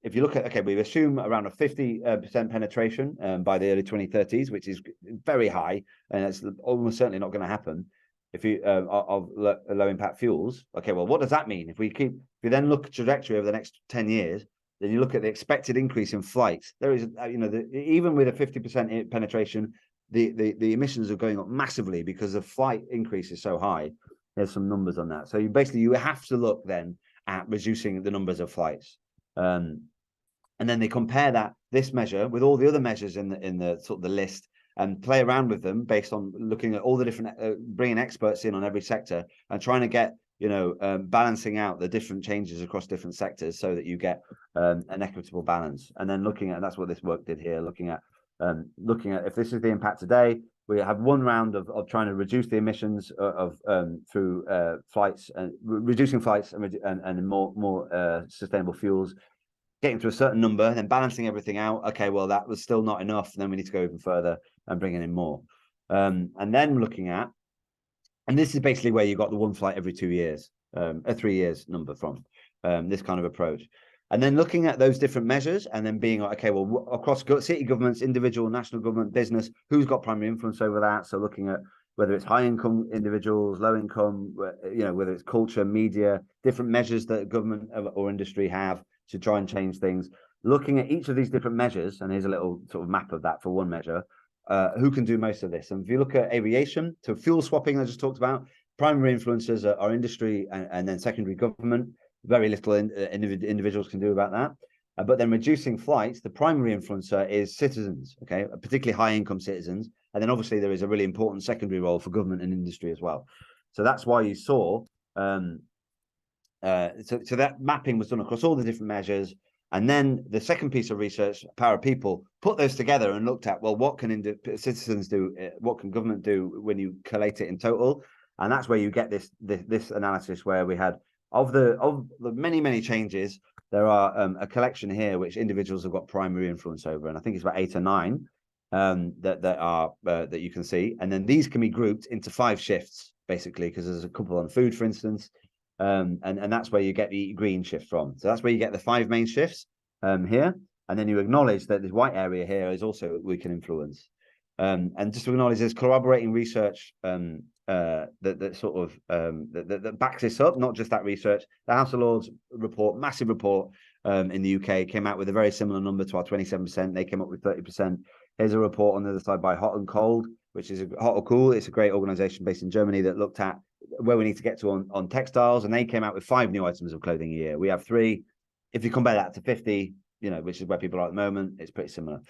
If you look at, we assume around a 50% penetration by the early 2030s, which is very high, and it's almost certainly not going to happen if you of low impact fuels. Okay, well, what does that mean? If you then look at trajectory over the next 10 years, then you look at the expected increase in flights. There is, even with a 50% penetration, the emissions are going up massively because the flight increase is so high. There's some numbers on that. So you have to look then at reducing the numbers of flights. And then they compare this measure with all the other measures in the sort of the list, and play around with them based on looking at all the different, bringing experts in on every sector and trying to get, balancing out the different changes across different sectors so that you get an equitable balance. And then that's what this work did here, looking at if this is the impact today. We have one round of trying to reduce the emissions through flights and reducing flights and more sustainable fuels, getting to a certain number, then balancing everything out. Okay, well, that was still not enough. And then we need to go even further and bringing in more. And then looking at, and this is basically where you got the one flight every 2 years, a 3 years number from this kind of approach. And then looking at those different measures and then being like, okay, well, across city governments, individual, national government, business, who's got primary influence over that? So looking at whether it's high income individuals, low income, whether it's culture, media, different measures that government or industry have to try and change things. Looking at each of these different measures, and here's a little sort of map of that for one measure, who can do most of this. And if you look at aviation, so fuel swapping I just talked about, primary influencers are industry and then secondary government. Very little individuals can do about that. But then reducing flights, the primary influencer is citizens, okay, particularly high income citizens. And then obviously there is a really important secondary role for government and industry as well. So that's why you saw, so that mapping was done across all the different measures. And then the second piece of research, Power of People, put those together and looked at, well, what can citizens do? What can government do when you collate it in total? And that's where you get this analysis where we had of the many changes, there are a collection here which individuals have got primary influence over, and I think it's about 8 or 9 that you can see. And then these can be grouped into 5 shifts, basically, because there's a couple on food, for instance, and that's where you get the green shift from. So that's where you get the 5 main shifts here, and then you acknowledge that this white area here is also we can influence. And just to acknowledge there's corroborating research that backs this up, not just that research. The House of Lords report, massive report in the UK, came out with a very similar number to our 27%. They came up with 30%. Here's a report on the other side by Hot and Cold, which is Hot or Cool. It's a great organization based in Germany that looked at where we need to get to on textiles, and they came out with 5 new items of clothing a year. We have 3. If you compare that to 50, which is where people are at the moment, it's pretty similar.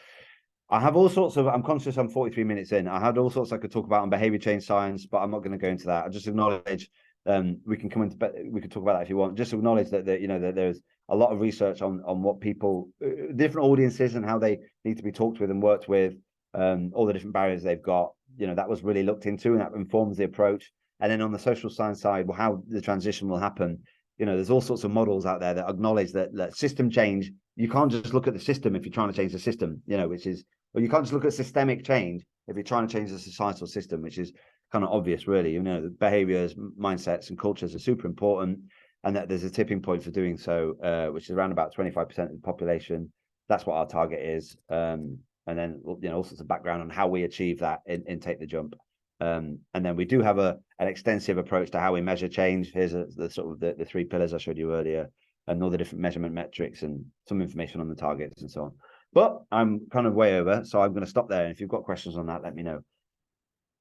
I have all sorts of, I'm conscious I'm 43 minutes in. I had all sorts I could talk about on behavior change science, but I'm not going to go into that. I just acknowledge, we can talk about that if you want. Just acknowledge that there's a lot of research on what people, different audiences and how they need to be talked with and worked with, all the different barriers they've got. That was really looked into, and that informs the approach. And then on the social science side, well, how the transition will happen. There's all sorts of models out there that acknowledge that system change, you can't just look at the system if you're trying to change the system, which is, well, you can't just look at systemic change if you're trying to change the societal system, which is kind of obvious, really. The behaviors, mindsets, and cultures are super important, and that there's a tipping point for doing so, which is around about 25% of the population. That's what our target is. And then, all sorts of background on how we achieve that in Take the Jump. And then we do have an extensive approach to how we measure change. Here's the 3 pillars I showed you earlier, and all the different measurement metrics and some information on the targets and so on. But I'm kind of way over, so I'm going to stop there. And if you've got questions on that, let me know.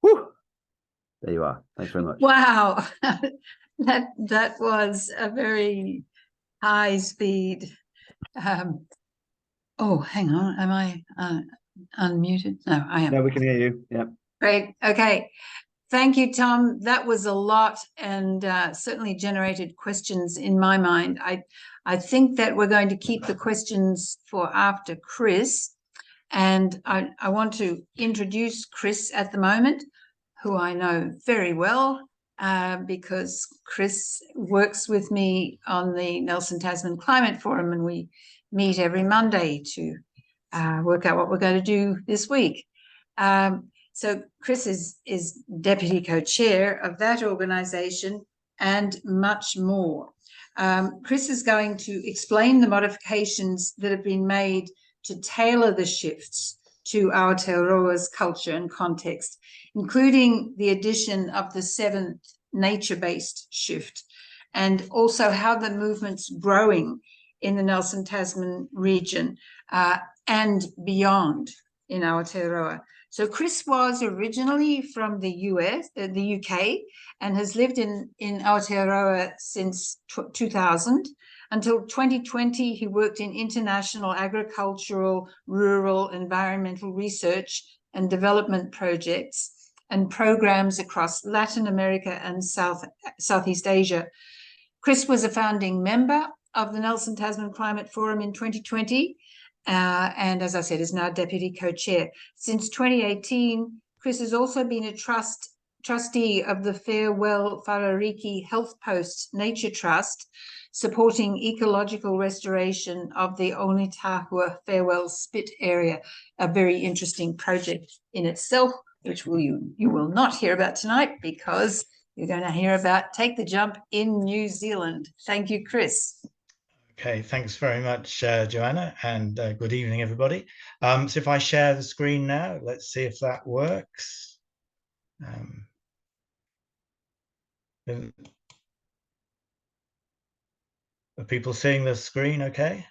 Whew! There you are. Thanks very much. Wow, that was a very high speed. Oh, hang on, am I unmuted? No, I am. No, we can hear you. Yeah. Great. Okay. Thank you, Tom. That was a lot, and certainly generated questions in my mind. I think that we're going to keep the questions for after Chris, and I want to introduce Chris at the moment, who I know very well because Chris works with me on the Nelson Tasman Climate Forum, and we meet every Monday to work out what we're going to do this week. So Chris is deputy co-chair of that organisation and much more. Chris is going to explain the modifications that have been made to tailor the shifts to Aotearoa's culture and context, including the addition of the 7th nature-based shift, and also how the movement's growing in the Nelson Tasman region and beyond in Aotearoa. So Chris was originally from the UK, and has lived in Aotearoa since 2000. Until 2020, he worked in international agricultural, rural, environmental research and development projects and programs across Latin America and Southeast Asia. Chris was a founding member of the Nelson Tasman Climate Forum in 2020, and as I said, is now deputy co-chair. Since 2018, Chris has also been a trustee of the Farewell Wharariki Health Post Nature Trust, supporting ecological restoration of the Onitahua Farewell Spit area, a very interesting project in itself, which you will not hear about tonight because you're going to hear about Take the Jump in New Zealand. Thank you, Chris. Okay, thanks very much, Joanna, and good evening, everybody. So if I share the screen now, let's see if that works. Are people seeing the screen okay?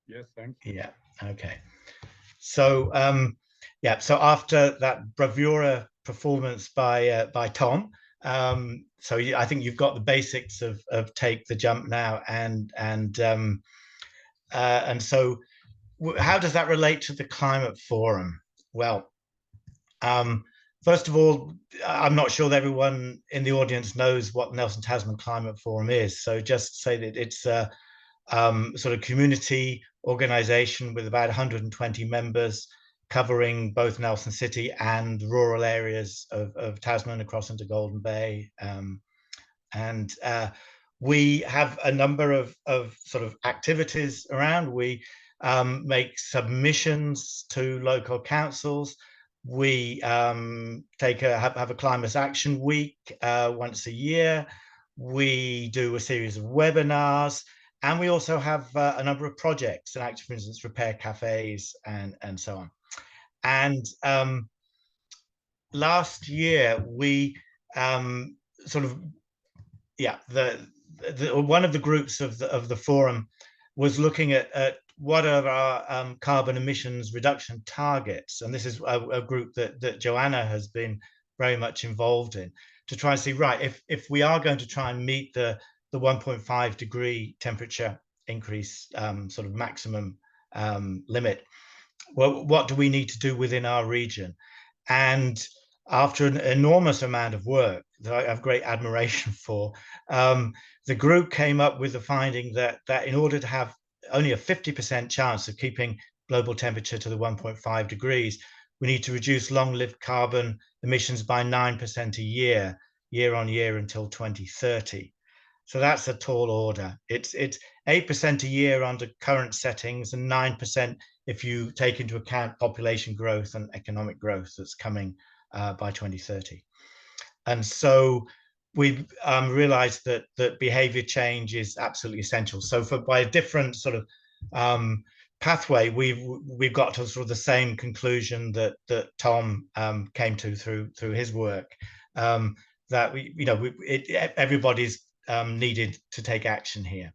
Yes, thanks. Yeah, okay. So, so after that bravura performance by Tom, I think you've got the basics of Take the Jump now, and so how does that relate to the Climate Forum? Well, first of all, I'm not sure that everyone in the audience knows what Nelson Tasman Climate Forum is. So just say that it's a sort of community organization with about 120 members, covering both Nelson City and rural areas of Tasman across into Golden Bay. We have a number of sort of activities around. We make submissions to local councils. We have a climate action week once a year. We do a series of webinars, and we also have a number of projects and for instance, repair cafes and so on. And last year we sort of, one of the groups of the forum was looking at what are our carbon emissions reduction targets, and this is a group that Joanna has been very much involved in, to try and see, right, if we are going to try and meet the 1.5 degree temperature increase sort of maximum limit, well, what do we need to do within our region? And after an enormous amount of work that I have great admiration for, the group came up with the finding that in order to have only a 50% chance of keeping global temperature to the 1.5 degrees, we need to reduce long-lived carbon emissions by 9% a year on year until 2030. So that's a tall order. It's 8% a year under current settings and 9% if you take into account population growth and economic growth that's coming by 2030. And so we realized that behavior change is absolutely essential. So by a different sort of pathway, we've got to sort of the same conclusion that Tom came to through his work, that everybody's needed to take action here.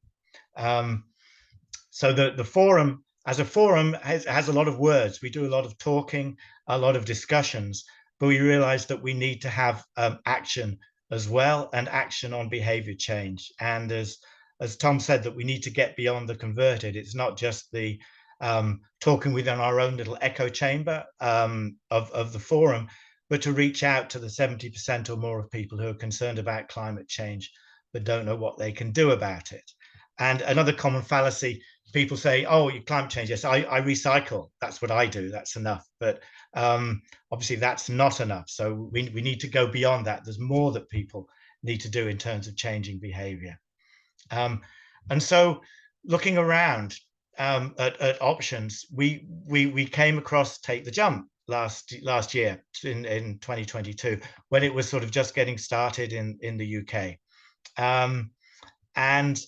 So the forum, as a forum, has a lot of words. We do a lot of talking, a lot of discussions, but we realize that we need to have action as well, and action on behavior change. And as Tom said, that we need to get beyond the converted. It's not just the talking within our own little echo chamber of the forum, but to reach out to the 70% or more of people who are concerned about climate change but don't know what they can do about it. And another common fallacy, people say, oh, you climate change, yes, I recycle, that's what I do, that's enough. But obviously that's not enough. So we need to go beyond that. There's more that people need to do in terms of changing behavior. And so looking around at options, we came across Take the Jump last year in 2022, when it was sort of just getting started in the UK. And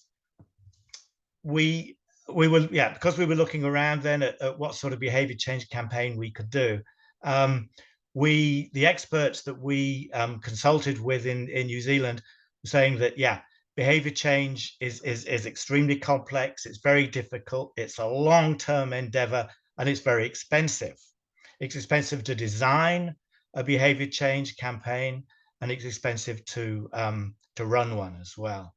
we were, because we were looking around then at what sort of behavior change campaign we could do. The experts that we consulted with in New Zealand were saying that, behavior change is extremely complex, it's very difficult, it's a long-term endeavor, and it's very expensive. It's expensive to design a behavior change campaign, and it's expensive to run one as well.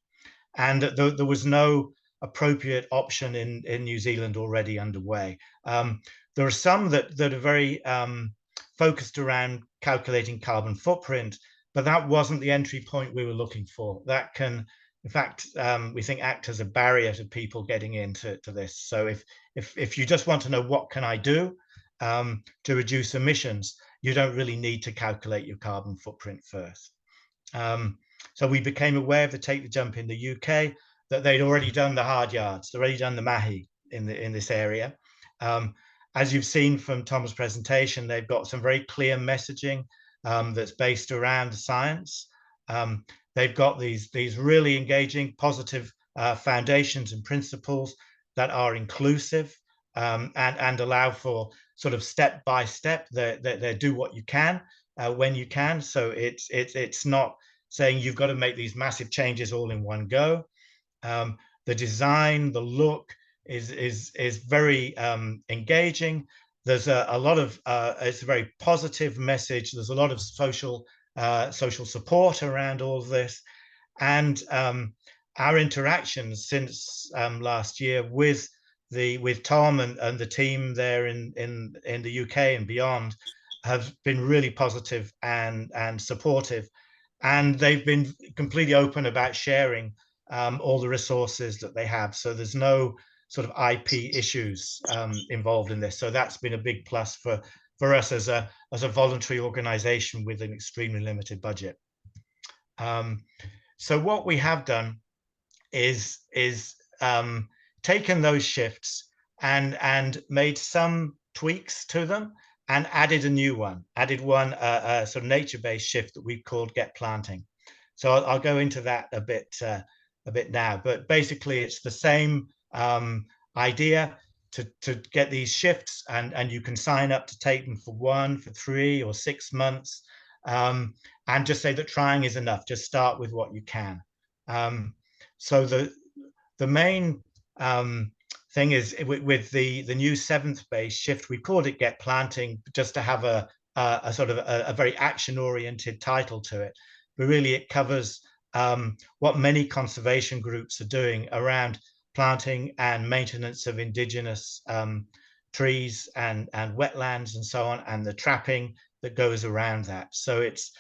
And there was no appropriate option in New Zealand already underway. There are some that are very focused around calculating carbon footprint, but that wasn't the entry point we were looking for. That can, in fact, we think, act as a barrier to people getting into this. So if you just want to know what can I do to reduce emissions, you don't really need to calculate your carbon footprint first. So we became aware of the Take the Jump in the UK, that they'd already done the hard yards, they'd already done the mahi in this area. As you've seen from Tom's presentation, they've got some very clear messaging that's based around the science. They've got these really engaging, positive foundations and principles that are inclusive and allow for sort of step by step. They do what you can when you can. So it's not saying you've got to make these massive changes all in one go. The design, the look is very engaging. There's a lot of it's a very positive message. There's a lot of social support around all of this, and our interactions since last year with Tom and the team there in the UK and beyond have been really positive and supportive, and they've been completely open about sharing all the resources that they have. So there's no sort of IP issues involved in this. So that's been a big plus for us as a voluntary organization with an extremely limited budget. So what we have done is taken those shifts and made some tweaks to them and added a new one, a sort of nature-based shift that we've called Get Planting. So I'll go into that a bit now, but basically it's the same idea to get these shifts, and you can sign up to take them for 1, for 3 or 6 months, and just say that trying is enough. Just start with what you can. So the main thing is with the new 7th base shift, we called it Get Planting just to have a sort of a very action-oriented title to it, but really it covers what many conservation groups are doing around planting and maintenance of indigenous trees and wetlands and so on, and the trapping that goes around that. So it's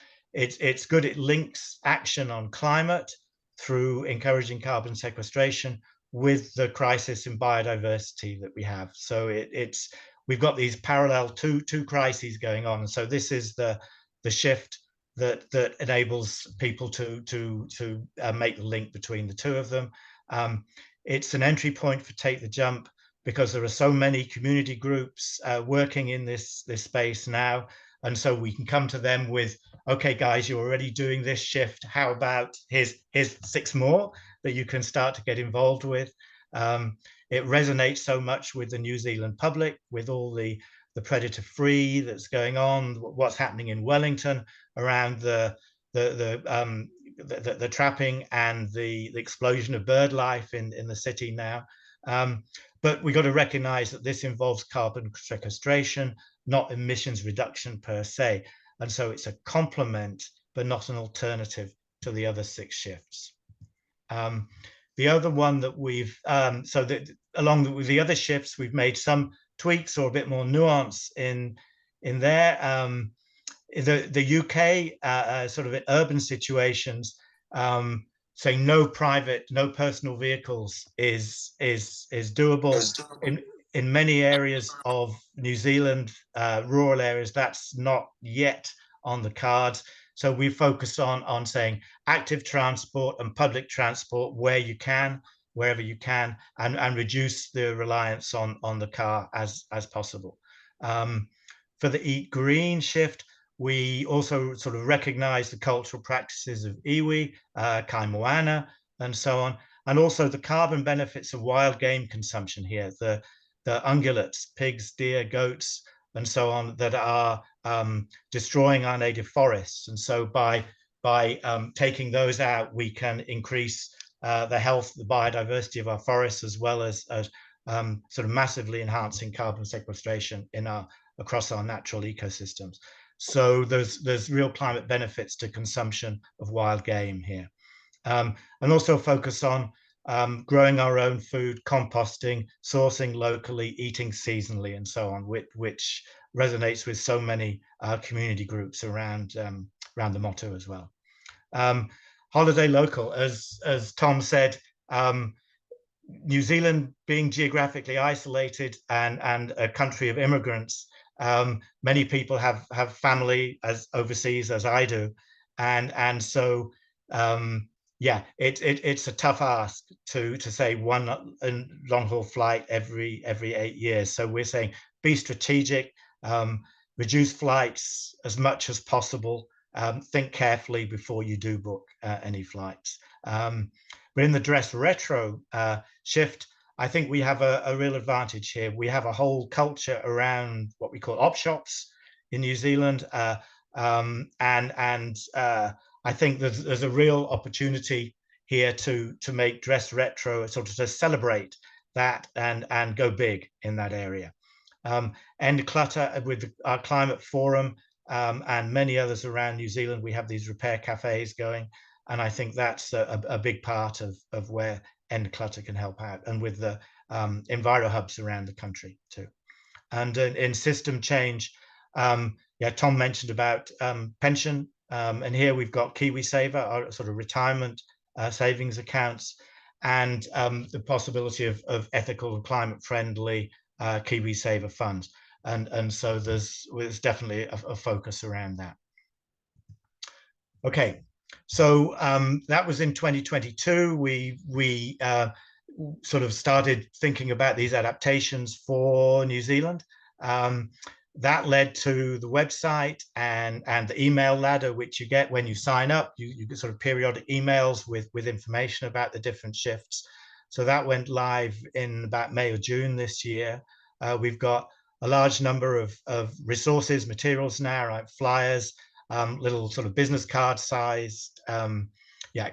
good. It links action on climate through encouraging carbon sequestration with the crisis in biodiversity that we have. So we've got these parallel two crises going on, and so this is the shift that enables people to make the link between the two of them. It's an entry point for Take the Jump because there are so many community groups working in this space now, and so we can come to them with, okay, guys, you're already doing this shift. How about here's 6 more that you can start to get involved with. It resonates so much with the New Zealand public, with all the predator-free that's going on, what's happening in Wellington around the trapping and the explosion of bird life in the city now. But we got to recognize that this involves carbon sequestration, not emissions reduction per se. And so it's a complement, but not an alternative to the other 6 shifts. The other one that we've, along with the other shifts, we've made some tweaks or a bit more nuance in there. The UK, sort of in urban situations, saying no personal vehicles is doable. In many areas of New Zealand, rural areas, that's not yet on the cards. So we focus on saying active transport and public transport wherever you can, and reduce the reliance on the car as possible. For the Eat Green shift, we also sort of recognize the cultural practices of iwi, kai moana, and so on, and also the carbon benefits of wild game consumption here, the ungulates, pigs, deer, goats, and so on, that are destroying our native forests. And so by taking those out, we can increase the health, the biodiversity of our forests, as well as sort of massively enhancing carbon sequestration across our natural ecosystems. So there's real climate benefits to consumption of wild game here. And also focus on growing our own food, composting, sourcing locally, eating seasonally, and so on, which resonates with so many community groups around the motto as well. Holiday local, as Tom said, New Zealand being geographically isolated and a country of immigrants, many people have family overseas, as I do, and so yeah, it's a tough ask to say one long haul flight every 8 years. So we're saying be strategic, reduce flights as much as possible, think carefully before you do book any flights. But in the dress retro shift, I think we have a real advantage here. We have a whole culture around what we call op shops in New Zealand, and I think there's a real opportunity here to make dress retro, sort of to celebrate that and go big in that area. End clutter with our climate forum and many others around New Zealand. We have these repair cafes going, and I think that's a big part of where End Clutter can help out, and with the enviro hubs around the country too. And in system change, yeah, Tom mentioned about pension, and here we've got KiwiSaver, our sort of retirement savings accounts, and the possibility of ethical and climate friendly KiwiSaver funds, and so there's definitely a focus around that. Okay, So that was in 2022. We sort of started thinking about these adaptations for New Zealand. That led to the website and the email ladder, which you get when you sign up. You get sort of periodic emails with information about the different shifts. So that went live in about May or June this year. We've got a large number of resources, materials now, like flyers, little sort of business card sized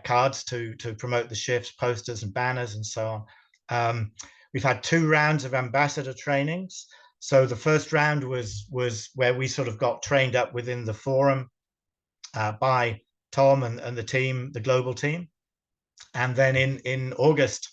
cards to promote the shifts, posters and banners and so on. We've had 2 rounds of ambassador trainings. So the first round was where we sort of got trained up within the forum by Tom and the team, the global team. And then in August,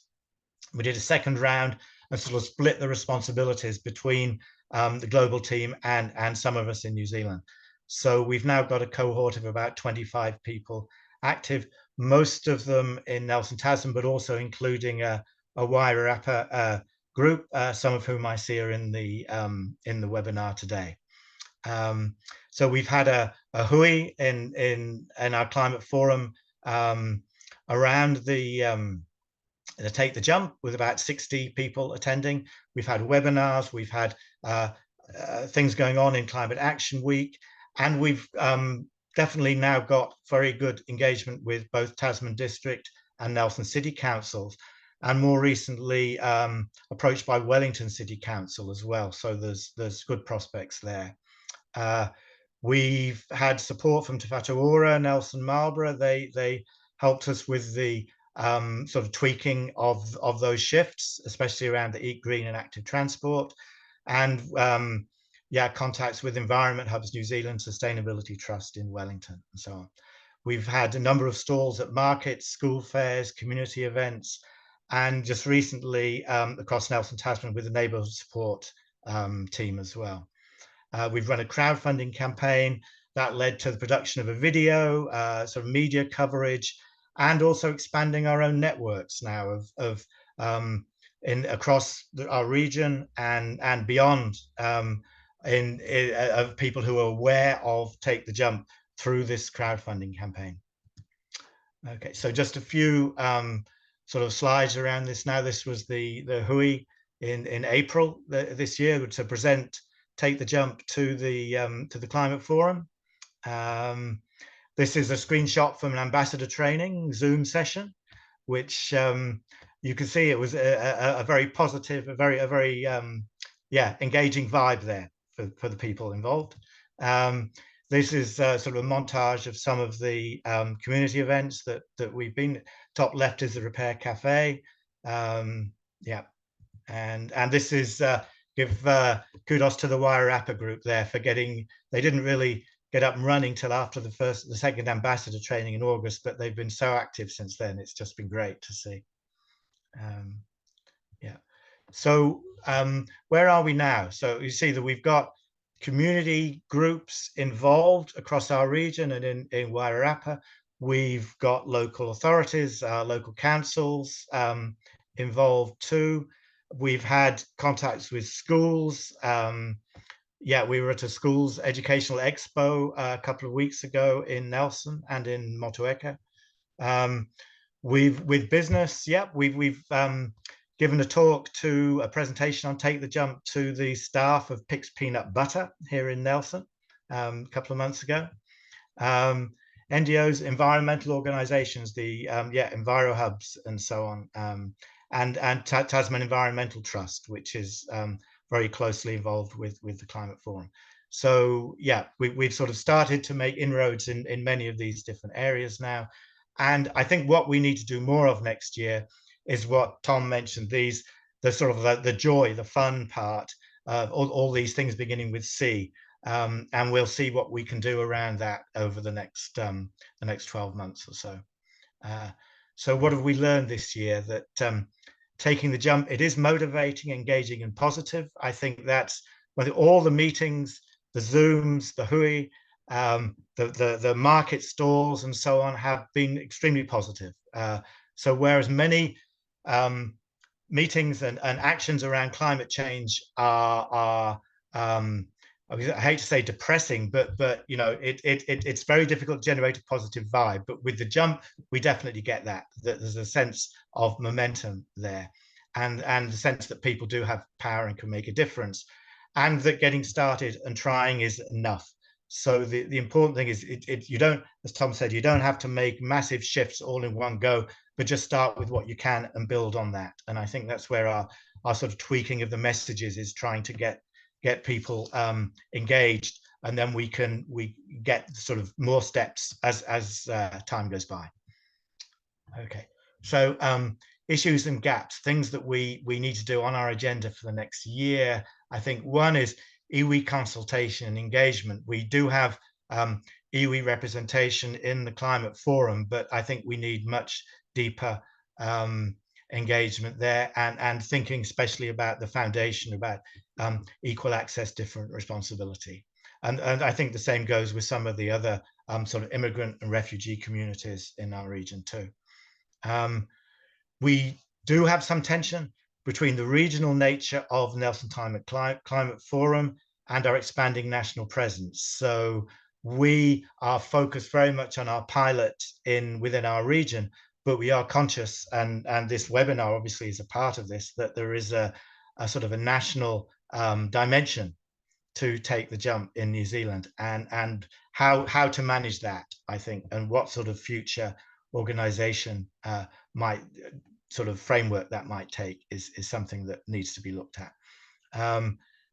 we did a second round and sort of split the responsibilities between the global team and some of us in New Zealand. So we've now got a cohort of about 25 people active, most of them in Nelson Tasman, but also including a Wairarapa group, some of whom I see are in the webinar today. So we've had a hui in our climate forum around the Take the Jump, with about 60 people attending. We've had webinars, we've had things going on in Climate Action Week, and we've definitely now got very good engagement with both Tasman District and Nelson City Councils, and more recently approached by Wellington City Council as well. So there's good prospects there. We've had support from Te Whatu Ora, Nelson Marlborough. They helped us with the sort of tweaking of those shifts, especially around the Eat Green and active transport, and contacts with Environment Hubs New Zealand, Sustainability Trust in Wellington, and so on. We've had a number of stalls at markets, school fairs, community events, and just recently across Nelson Tasman with the neighbourhood support team as well. We've run a crowdfunding campaign that led to the production of a video, sort of media coverage, and also expanding our own networks now of across our region and beyond, of people who are aware of Take the Jump through this crowdfunding campaign. Okay, so just a few sort of slides around this now. This was the hui in April this year to present Take the Jump to the Climate Forum. This is a screenshot from an ambassador training Zoom session, which you can see it was a very positive, a very engaging vibe there for the people involved. This is sort of a montage of some of the community events that we've been. Top left is the Repair Cafe. And this is give kudos to the Wairarapa group there for getting. They didn't really get up and running till after the second ambassador training in August, but they've been so active since then. It's just been great to see. So where are we now? So you see that we've got community groups involved across our region and in Wairarapa. We've got local authorities, local councils involved too. We've had contacts with schools. We were at a schools educational expo a couple of weeks ago in Nelson and in Motueka. With business, we've given a presentation on Take the Jump to the staff of Pix Peanut Butter here in Nelson a couple of months ago. NGOs, environmental organizations, the Enviro Hubs and so on, and Tasman Environmental Trust, which is very closely involved with the Climate Forum. So we've sort of started to make inroads in many of these different areas now. And I think what we need to do more of next year is what Tom mentioned, the sort of the joy, the fun part of all these things beginning with C. And we'll see what we can do around that over the next 12 months or so. So what have we learned this year? That taking the jump, it is motivating, engaging, and positive. I think that's all the meetings, the Zooms, the hui, the market stalls, and so on have been extremely positive. So whereas many meetings and actions around climate change are I hate to say depressing, but you know, it's very difficult to generate a positive vibe. But with the jump, we definitely get that there's a sense of momentum there, and the sense that people do have power and can make a difference, and that getting started and trying is enough. So the important thing is you don't, as Tom said, you don't have to make massive shifts all in one go, but just start with what you can and build on that. And I think that's where our sort of tweaking of the messages is trying to get people engaged, and then we get sort of more steps as time goes by. Okay, so issues and gaps, things that we need to do on our agenda for the next year. I think one is iwi consultation and engagement. We do have iwi representation in the Climate Forum, but I think we need much deeper engagement there, and thinking especially about the foundation, about equal access, different responsibility. And I think the same goes with some of the other sort of immigrant and refugee communities in our region too. We do have some tension between the regional nature of Nelson Tasman Climate Forum and our expanding national presence. So we are focused very much on our pilot within our region, but we are conscious, and this webinar obviously is a part of this, that there is a sort of a national dimension to take the jump in New Zealand, and how to manage that, I think, and what sort of future organization might sort of framework that might take is something that needs to be looked at.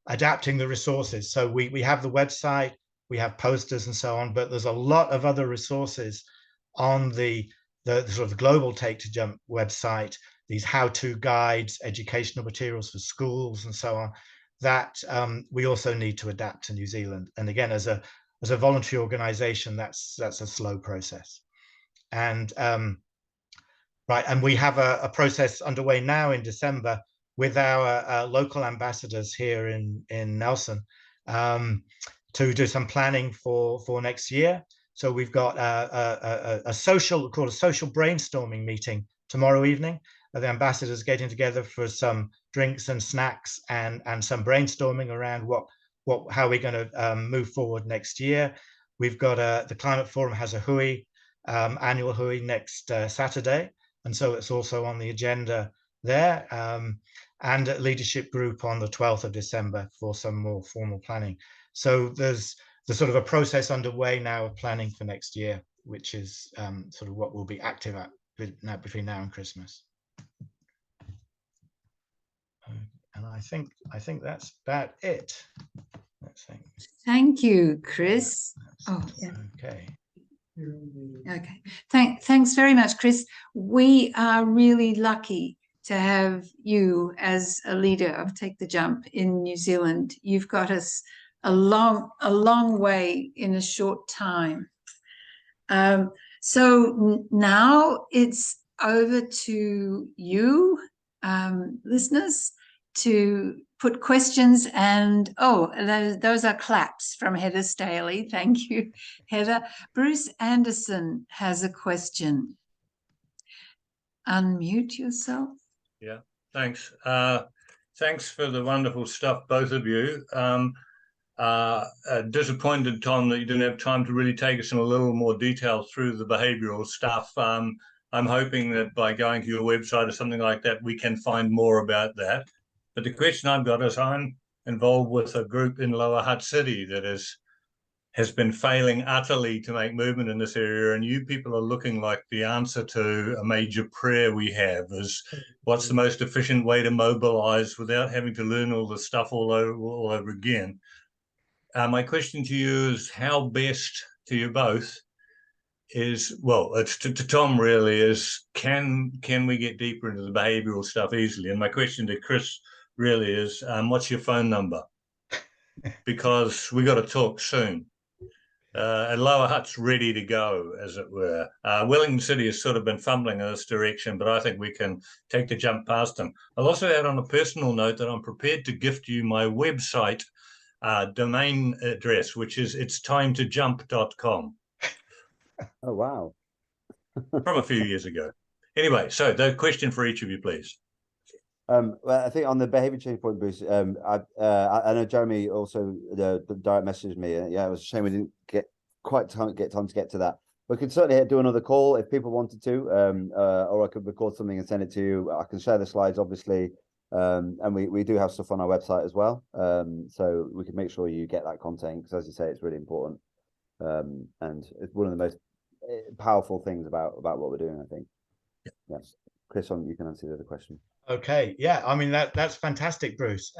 Adapting the resources. So we have the website, we have posters and so on, but there's a lot of other resources on the sort of global Take to Jump website, these how-to guides, educational materials for schools and so on, that we also need to adapt to New Zealand. And again, as a voluntary organization, that's a slow process. And right, and we have a process underway now in December with our local ambassadors here in Nelson to do some planning for next year. So we've got a social brainstorming meeting tomorrow evening. The ambassadors getting together for some drinks and snacks and some brainstorming around how we're going to move forward next year. We've got the Climate Forum has a hui, annual hui next Saturday, and so it's also on the agenda there. And a leadership group on the 12th of December for some more formal planning. So there's sort of a process underway now of planning for next year, which is sort of what we'll be active at between now and Christmas. And I think that's about it. Let's think. Thank you, Chris. Oh, yeah. Okay. Okay. Thanks very much, Chris. We are really lucky to have you as a leader of Take the Jump in New Zealand. You've got us a long way in a short time. So now it's over to you, listeners, to put questions, and those are claps from Heather Staley. Thank you, Heather. Bruce Anderson has a question. Unmute yourself. Yeah, thanks. Thanks for the wonderful stuff, both of you. Disappointed, Tom, that you didn't have time to really take us in a little more detail through the behavioural stuff. I'm hoping that by going to your website or something like that, we can find more about that. But the question I've got is, I'm involved with a group in Lower Hutt City that has been failing utterly to make movement in this area, and you people are looking like the answer to a major prayer we have is, what's the most efficient way to mobilise without having to learn all this stuff all over again? My question to you is, how best, to you both, is, well, it's to Tom really, is can we get deeper into the behavioural stuff easily? And my question to Chris really is, what's your phone number? Because we got to talk soon. And Lower Hutt's ready to go, as it were. Wellington City has sort of been fumbling in this direction, but I think we can take the jump past them. I'll also add on a personal note that I'm prepared to gift you my website domain address, which is itstimetojump.com. Oh, wow. From a few years ago. Anyway, so the question for each of you, please. Well, I think on the behaviour change point, Bruce, I know Jeremy also the direct messaged me. Yeah, it was a shame we didn't get time to get to that. We could certainly do another call if people wanted to, or I could record something and send it to you. I can share the slides, obviously, and we do have stuff on our website as well, so we can make sure you get that content, because, as you say, it's really important, and it's one of the most powerful things about what we're doing, I think. Yes, Chris, you can answer the other question. Okay, yeah, I mean that's fantastic, Bruce.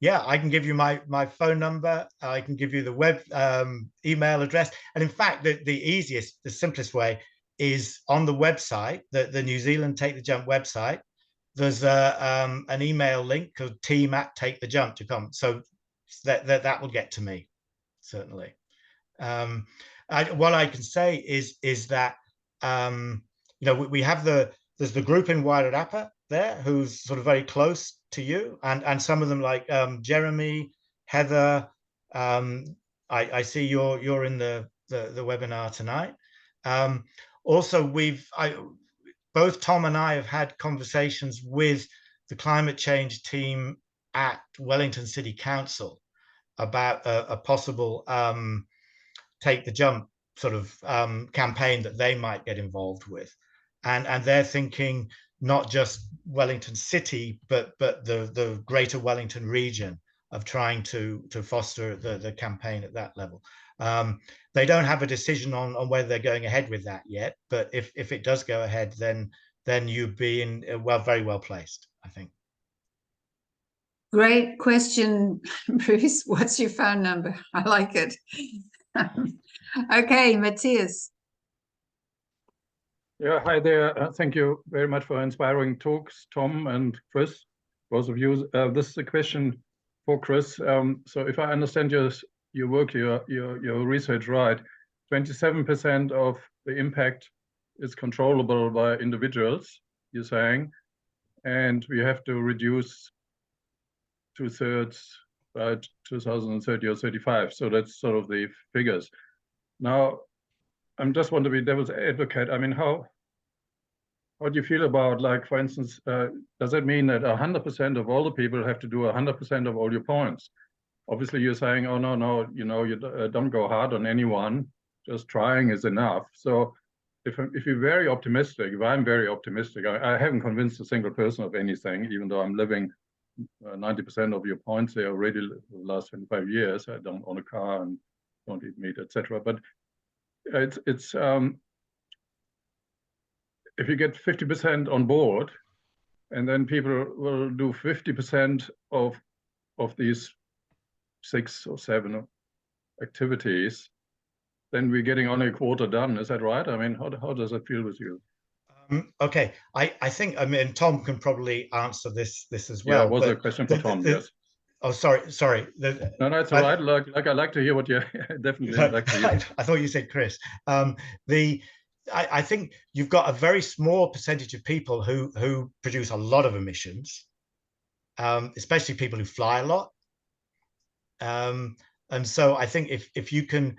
Yeah, I can give you my phone number. I can give you the web email address, and in fact, the simplest way is on the website, the New Zealand Take the Jump website. There's an email link called team@takethejump.com, so that will get to me, certainly. What I can say is that we have there's the group in Wairarapa there who's sort of very close to you, and some of them like Jeremy, Heather. I see you're in the webinar tonight. Also, both Tom and I have had conversations with the climate change team at Wellington City Council about a possible Take the Jump sort of campaign that they might get involved with, and they're thinking not just Wellington City, but the greater Wellington region, of trying to foster the campaign at that level. They don't have a decision on whether they're going ahead with that yet, but if it does go ahead, then you'd be very well placed, I think. Great question, Bruce. What's your phone number? I like it. Okay, Matthias. Yeah, hi there. Thank you very much for inspiring talks, Tom and Chris, both of you. This is a question for Chris. So if I understand your work, your research right, 27% of the impact is controllable by individuals, you're saying, and we have to reduce 2/3 by 2030 or 35. So that's sort of the figures. Now, I just want to be devil's advocate. I mean, how do you feel about, like, for instance, does that mean that 100% of all the people have to do 100% of all your points? Obviously, you're saying, oh, no, you don't go hard on anyone. Just trying is enough. So if you're very optimistic, if I'm very optimistic, I haven't convinced a single person of anything, even though I'm living 90% of your points there already the last 25 years. I don't own a car and don't eat meat, etc. But it's if you get 50% on board, and then people will do 50% of these 6 or 7 activities, then we're getting only a quarter done. Is that right? I mean, how does that feel with you? Okay, I think, I mean, Tom can probably answer this as well. Yeah, it was a question for Tom, yes. Oh, sorry. No, it's all right. Like I like to hear what you definitely like to hear. I thought you said Chris. I think you've got a very small percentage of people who produce a lot of emissions, especially people who fly a lot. And so I think if you can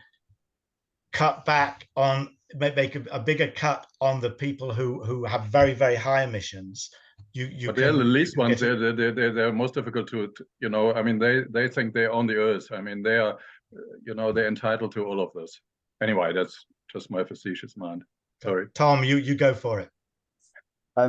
cut back on, make a bigger cut on the people who have very, very high emissions, but they're the least ones. They're most difficult to I mean, they think they own the earth. I mean, they are, they're entitled to all of this. Anyway, that's just my facetious mind. Sorry, Tom, you go for it.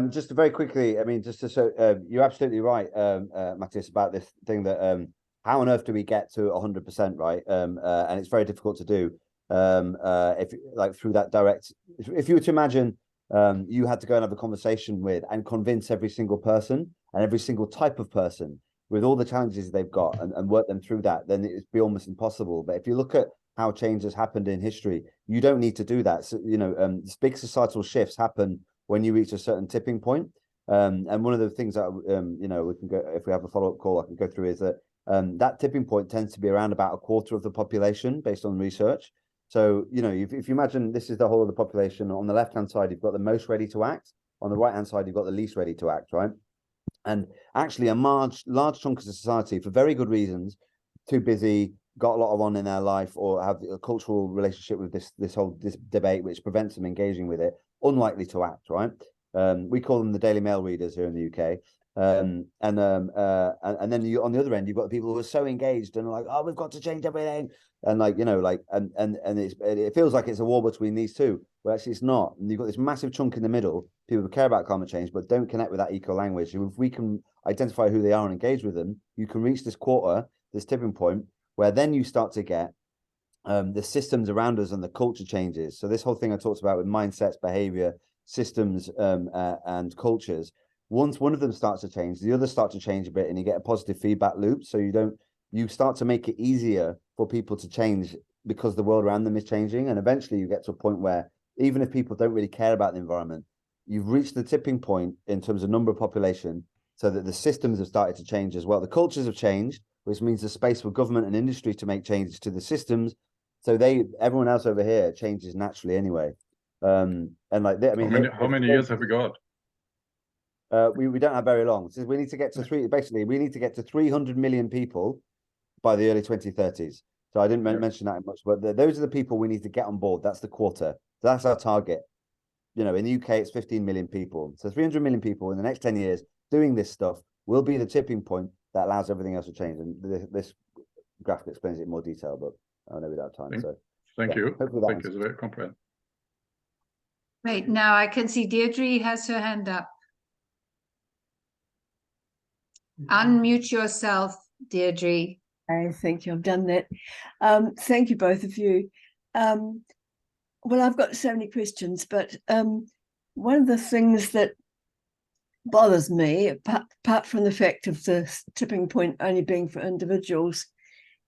Just very quickly, I mean, just to show, you're absolutely right, Matthias, about this thing that how on earth do we get to 100%, right? And it's very difficult to do. If like through that direct, if you were to imagine you had to go and have a conversation with and convince every single person and every single type of person with all the challenges they've got and work them through that, then it'd be almost impossible. But if you look at how change has happened in history, you don't need to do that. So, big societal shifts happen when you reach a certain tipping point. And one of the things that, we can go, if we have a follow-up call, I can go through, is that that tipping point tends to be around about a quarter of the population based on research. So, if you imagine this is the whole of the population, on the left-hand side, you've got the most ready to act. On the right-hand side, you've got the least ready to act, right? And actually a large chunk of society, for very good reasons, too busy, got a lot on in their life, or have a cultural relationship with this debate, which prevents them engaging with it, unlikely to act, right? We call them the Daily Mail readers here in the UK. And then you, on the other end, you've got the people who are so engaged and are like, oh, we've got to change everything, and like, you know, like, and it feels like it's a war between these two, but actually it's not. And you've got this massive chunk in the middle, people who care about climate change but don't connect with that eco language. If we can identify who they are and engage with them, you can reach this quarter, this tipping point, where then you start to get the systems around us and the culture changes. So this whole thing I talked about with mindsets, behavior, systems, and cultures. Once one of them starts to change, the others start to change a bit, and you get a positive feedback loop. So you start to make it easier for people to change because the world around them is changing. And eventually you get to a point where even if people don't really care about the environment, you've reached the tipping point in terms of number of population, so that the systems have started to change as well. The cultures have changed, which means the space for government and industry to make changes to the systems. So everyone else over here changes naturally anyway. And like, I mean, how many years have we got? We don't have very long. So we need to get to we need to get to 300 million people by the early 2030s. So I didn't mention that much, but those are the people we need to get on board. That's the quarter. So that's our target. You know, in the UK, it's 15 million people. So 300 million people in the next 10 years doing this stuff will be the tipping point that allows everything else to change. And this graphic explains it in more detail, but I know we don't have time. Thank you. Hopefully Thank you. It's very comprehensive. Wait, now I can see Deirdre has her hand up. Unmute yourself, Deirdre. Thank you. I've done that. Thank you, both of you. Well, I've got so many questions, but one of the things that bothers me, apart from the fact of the tipping point only being for individuals,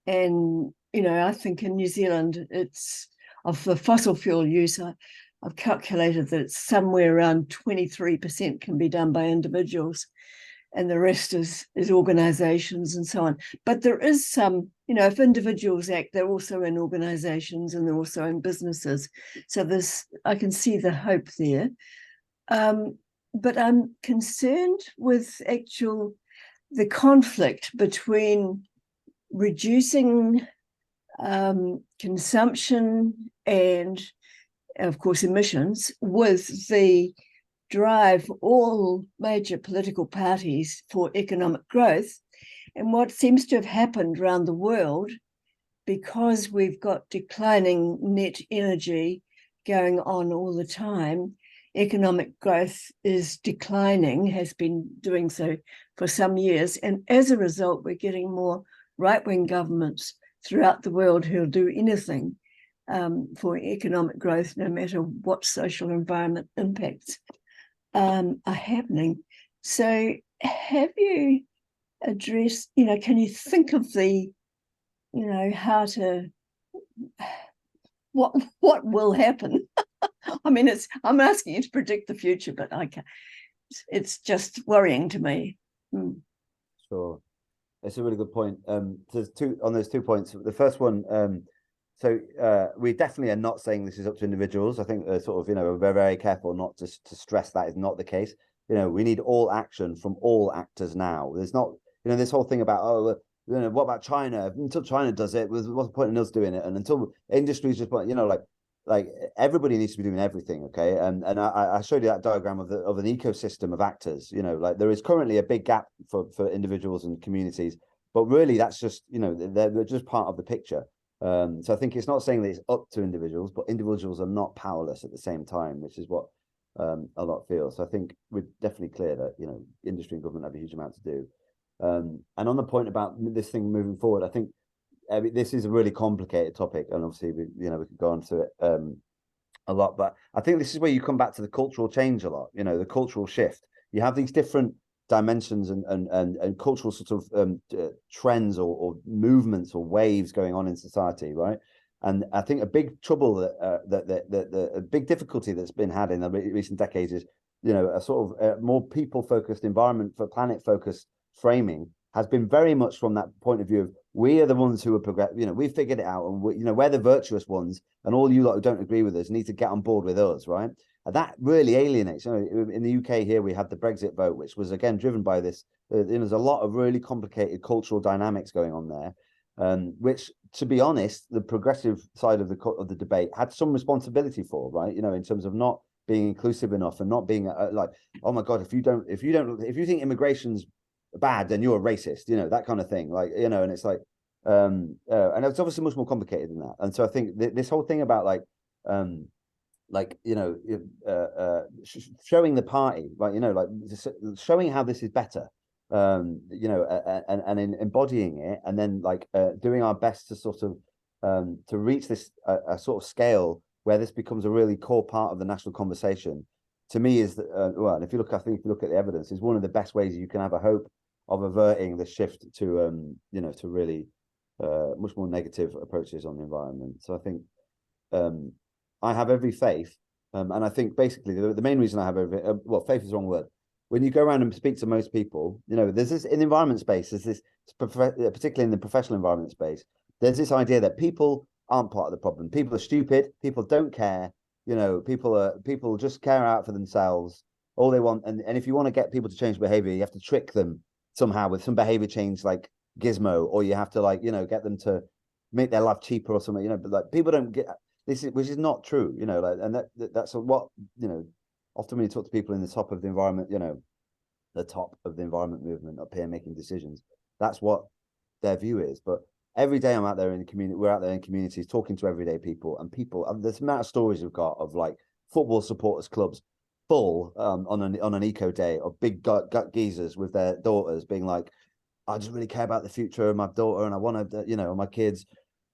and, you know, I think in New Zealand, it's of the fossil fuel use, I've calculated that it's somewhere around 23% can be done by individuals, and the rest is organizations and so on. But there is some, you know, if individuals act, they're also in organizations and they're also in businesses. So I can see the hope there. But I'm concerned with the conflict between reducing consumption and, of course, emissions, with the drive all major political parties for economic growth. And what seems to have happened around the world, because we've got declining net energy going on all the time, economic growth is declining, has been doing so for some years. And as a result, we're getting more right-wing governments throughout the world who'll do anything for economic growth, no matter what social environment impacts are happening. So have you addressed, you know, can you think of how to, what will happen? I mean, I'm asking you to predict the future, but I can't. It's just worrying to me. Sure. It's a really good point. There's on those 2 points. The first one, we definitely are not saying this is up to individuals. I think we're very careful not to stress that is not the case. You know, we need all action from all actors now. There's not, you know, this whole thing about, what about China? Until China does it, what's the point in us doing it? And until industries just, you know, like everybody needs to be doing everything, okay? And I showed you that diagram of an ecosystem of actors. You know, like there is currently a big gap for individuals and communities, but really that's just, you know, they're just part of the picture. So I think it's not saying that it's up to individuals, but individuals are not powerless at the same time, which is what a lot feel. So I think we're definitely clear that, you know, industry and government have a huge amount to do. And on the point about this thing moving forward, I think this is a really complicated topic, and obviously we could go on to it a lot, but I think this is where you come back to the cultural change a lot, you know, the cultural shift. You have these different dimensions and cultural sort of trends or movements or waves going on in society, right? And I think a big trouble a big difficulty that's been had in the recent decades is, you know, a sort of more people-focused environment for planet-focused framing has been very much from that point of view of we are the ones who are progressive, you know, we figured it out, and we're the virtuous ones, and all you lot who don't agree with us need to get on board with us, right? And that really alienates. You know, in the UK here we had the Brexit vote, which was again driven by this. There's a lot of really complicated cultural dynamics going on there, which, to be honest, the progressive side of the debate had some responsibility for, right? You know, in terms of not being inclusive enough and not being like, oh my God, if you think immigration's bad, then you're a racist, you know, that kind of thing. Like, you know, and it's like, and it's obviously much more complicated than that. And so I think this whole thing about like, you know, showing the party, like, you know, like showing how this is better, you know, and in embodying it, and then like doing our best to sort of to reach this a sort of scale where this becomes a really core part of the national conversation, to me is that, well, and if you look, I think if you look at the evidence, is one of the best ways you can have a hope of averting the shift to, you know, to really much more negative approaches on the environment. So I think I have every faith, and I think basically the main reason I have every, well, faith is the wrong word. When you go around and speak to most people, you know, there's this in the environment space, there's this, particularly in the professional environment space, there's this idea that people aren't part of the problem. People are stupid. People don't care. You know, people just care out for themselves. All they want, and if you want to get people to change behavior, you have to trick them somehow with some behavior change like gizmo, or you have to, like, you know, get them to make their life cheaper or something. You know, but like people don't get this, which is not true. You know, like, and that's what, you know, often when you talk to people in the top of the environment, you know, the top of the environment movement up here making decisions, that's what their view is. But every day I'm out there in the community, we're out there in communities talking to everyday people, and there's amount of stories we've got of like football supporters clubs full on an eco day of big gut geezers with their daughters being like, I just really care about the future of my daughter and I want to, you know, my kids.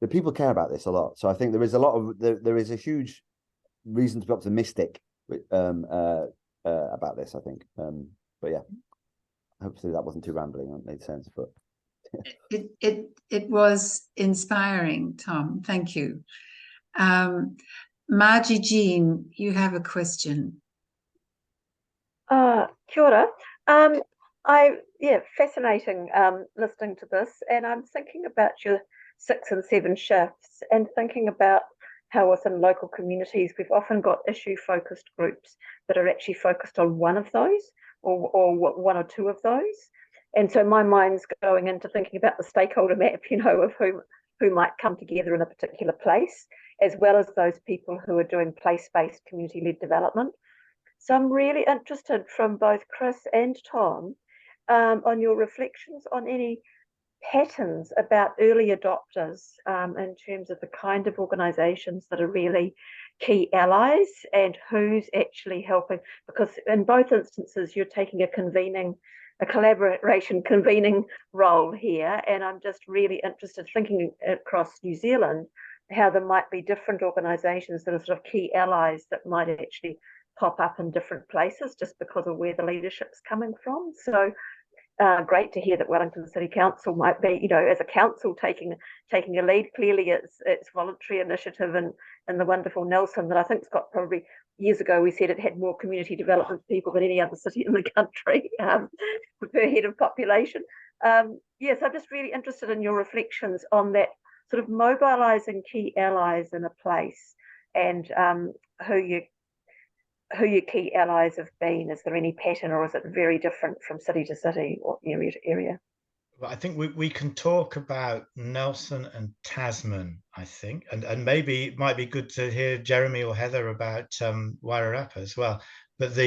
The people care about this a lot. So I think there is a lot of, there is a huge reason to be optimistic about this, I think. But yeah, hopefully that wasn't too rambling. It made sense, but. It was inspiring, Tom. Thank you. Margie Jean, you have a question. Kia ora. Fascinating listening to this, and I'm thinking about your 6 and 7 shifts and thinking about how within local communities we've often got issue focused groups that are actually focused on one of those or one or two of those. And so my mind's going into thinking about the stakeholder map, you know, of who might come together in a particular place, as well as those people who are doing place-based community-led development. So I'm really interested from both Chris and Tom on your reflections on any patterns about early adopters in terms of the kind of organisations that are really key allies and who's actually helping, because in both instances you're taking a collaboration convening role here, and I'm just really interested thinking across New Zealand how there might be different organisations that are sort of key allies that might actually pop up in different places just because of where the leadership's coming from. So great to hear that Wellington City Council might be, you know, as a council taking a lead. Clearly it's voluntary initiative, and the wonderful Nelson that I think's got, probably years ago we said it had more community development people than any other city in the country per head of population. Yes, I'm just really interested in your reflections on that sort of mobilising key allies in a place, and who your key allies have been. Is there any pattern, or is it very different from city to city or area to area? Well, I think we can talk about Nelson and Tasman, I think, and maybe it might be good to hear Jeremy or Heather about Wairarapa as well. But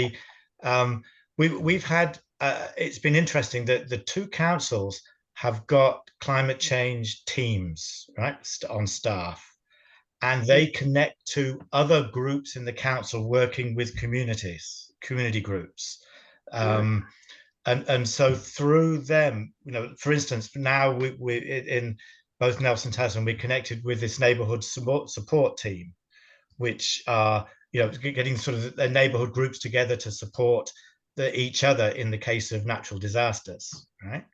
we've had it's been interesting that the 2 councils have got climate change teams, right, on staff, and they connect to other groups in the council working with community groups. And so through them, you know, for instance, now we in both Nelson Tasman, we connected with this neighbourhood support team, which are, you know, getting sort of the neighbourhood groups together to support each other in the case of natural disasters, right?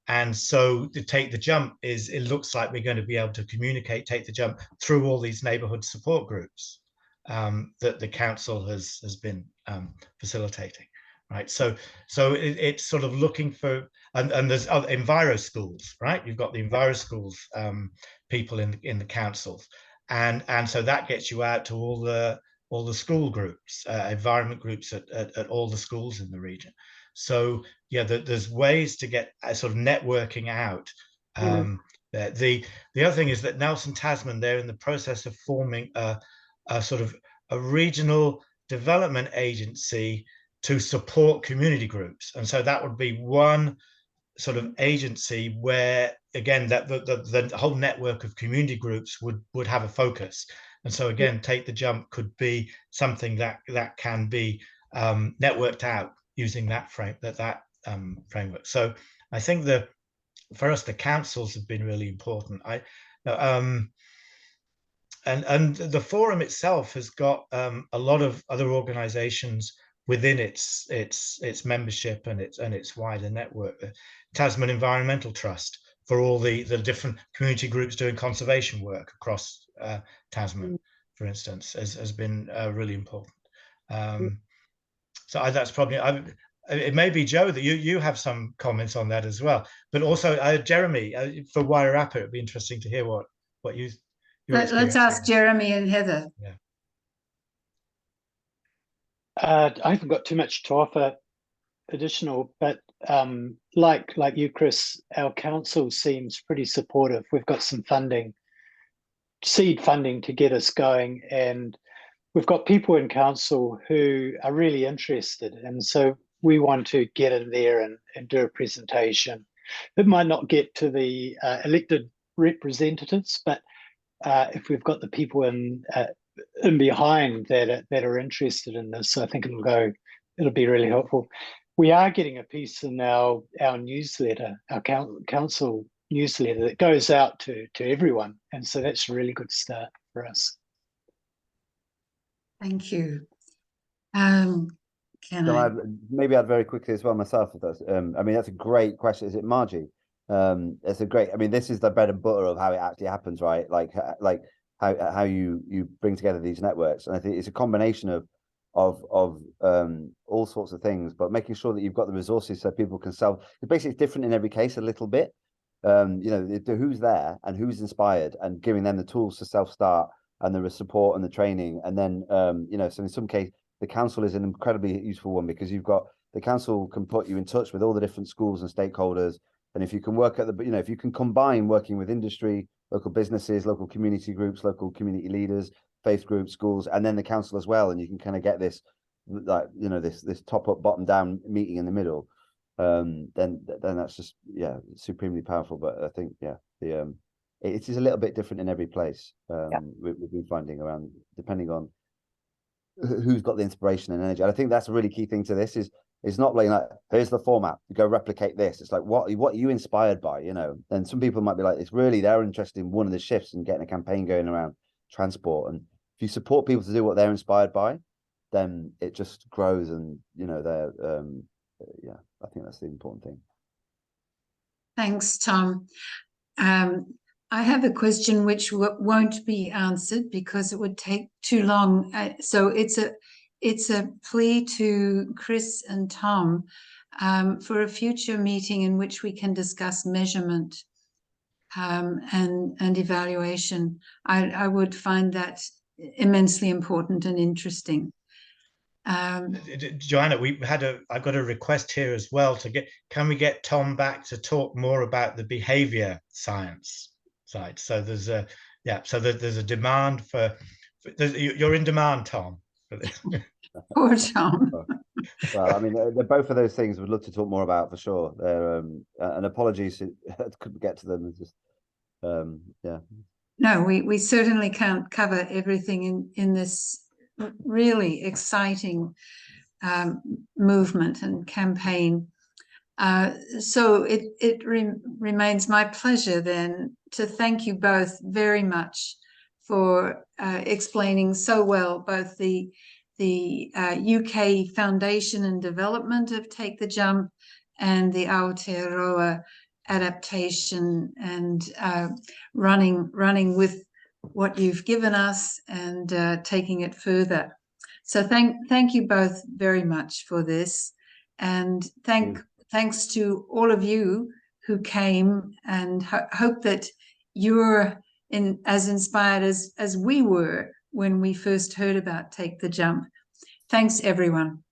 And so to take the jump is, it looks like we're going to be able to communicate, take the jump through all these neighbourhood support groups that the council has been facilitating. Right, so it's sort of looking for, and there's other Enviro schools, right? You've got the Enviro schools people in the councils, and so that gets you out to all the school groups, environment groups at all the schools in the region. So yeah, there's ways to get sort of networking out. The other thing is that Nelson Tasman, they're in the process of forming a sort of a regional development agency to support community groups. And so that would be one sort of agency where, again, that the whole network of community groups would have a focus. And so again, Take the Jump could be something that can be networked out using that framework. So I think for us, the councils have been really important. And the forum itself has got a lot of other organizations within its membership and its wider network. The Tasman Environmental Trust, for all the different community groups doing conservation work across Tasman, for instance, has been really important. So that's probably, it may be, Joe, that you have some comments on that as well. But also, Jeremy, for Wairarapa, it'd be interesting to hear what you. Let's ask Jeremy and Heather. Yeah. I haven't got too much to offer additional, but like you, Chris, our council seems pretty supportive. We've got some funding, seed funding to get us going, and we've got people in council who are really interested, and so we want to get in there and do a presentation. It might not get to the elected representatives, but if we've got the people in behind that are interested in this, I think it'll be really helpful. We are getting a piece in our newsletter, our council newsletter, that goes out to everyone, and so that's a really good start for us. Thank you. Maybe I'd very quickly as well myself. If that's, I mean, that's a great question. Is it Margie? It's a great. I mean, this is the bread and butter of how it actually happens, right? Like how you bring together these networks, and I think it's a combination of all sorts of things, but making sure that you've got the resources so people can sell. Basically, it's different in every case a little bit. You know, who's there and who's inspired, and giving them the tools to self-start and the support and the training, and then you know, so in some case the council is an incredibly useful one, because the council can put you in touch with all the different schools and stakeholders. And if you can work at the, you know, if you can combine working with industry, local businesses, local community groups, local community leaders, faith groups, schools, and then the council as well, and you can kind of get this, like, you know, this top up, bottom down meeting in the middle, then that's just, yeah, supremely powerful. But I think, yeah, it is a little bit different in every place. We've been finding around, depending on who's got the inspiration and energy. And I think that's a really key thing to this. It's not like here's the format, go replicate this. It's like, what are you inspired by, you know? And some people might be like, it's really, they're interested in one of the shifts and getting a campaign going around transport. And if you support people to do what they're inspired by, then it just grows. And, you know, they're, yeah, I think that's the important thing. Thanks, Tom. I have a question which won't be answered because it would take too long. So it's a plea to Chris and Tom for a future meeting in which we can discuss measurement and evaluation. I would find that immensely important and interesting. Joanna, I've got a request here as well can we get Tom back to talk more about the behaviour science side? So there's a demand for you're in demand, Tom. Poor Tom. Well, I mean, they're both of those things we'd love to talk more about for sure. They're and apologies, couldn't get to them. It's just yeah. No, we certainly can't cover everything in this really exciting movement and campaign. So it remains my pleasure then to thank you both very much for explaining so well both the UK foundation and development of Take the Jump and the Aotearoa adaptation and running with what you've given us and taking it further. So thank you both very much for this, and thanks to all of you who came, and hope that you're as inspired as we were when we first heard about Take the Jump. Thanks, everyone.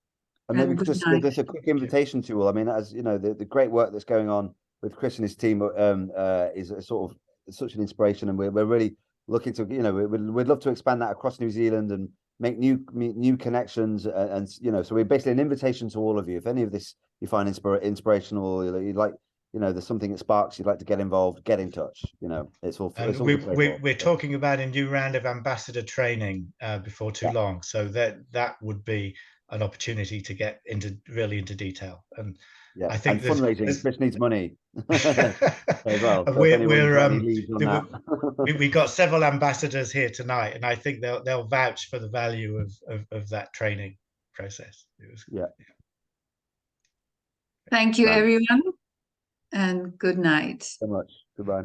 And maybe just a quick invitation to all. I mean, as you know, the great work that's going on with Chris and his team is a sort of such an inspiration, and we're really looking to, you know, we'd love to expand that across New Zealand and make new connections, and you know, so we're basically an invitation to all of you. If any of this you find inspirational, you'd like, you know, there's something that sparks, you'd like to get involved, get in touch. You know, it's all. And it's all we're talking about a new round of ambassador training before too long, so that would be an opportunity to get really into detail. And yeah, I think and fundraising. Chris needs money as well. So we got several ambassadors here tonight, and I think they'll vouch for the value of that training process. Yeah. Thank you, everyone, and good night. So much. Goodbye.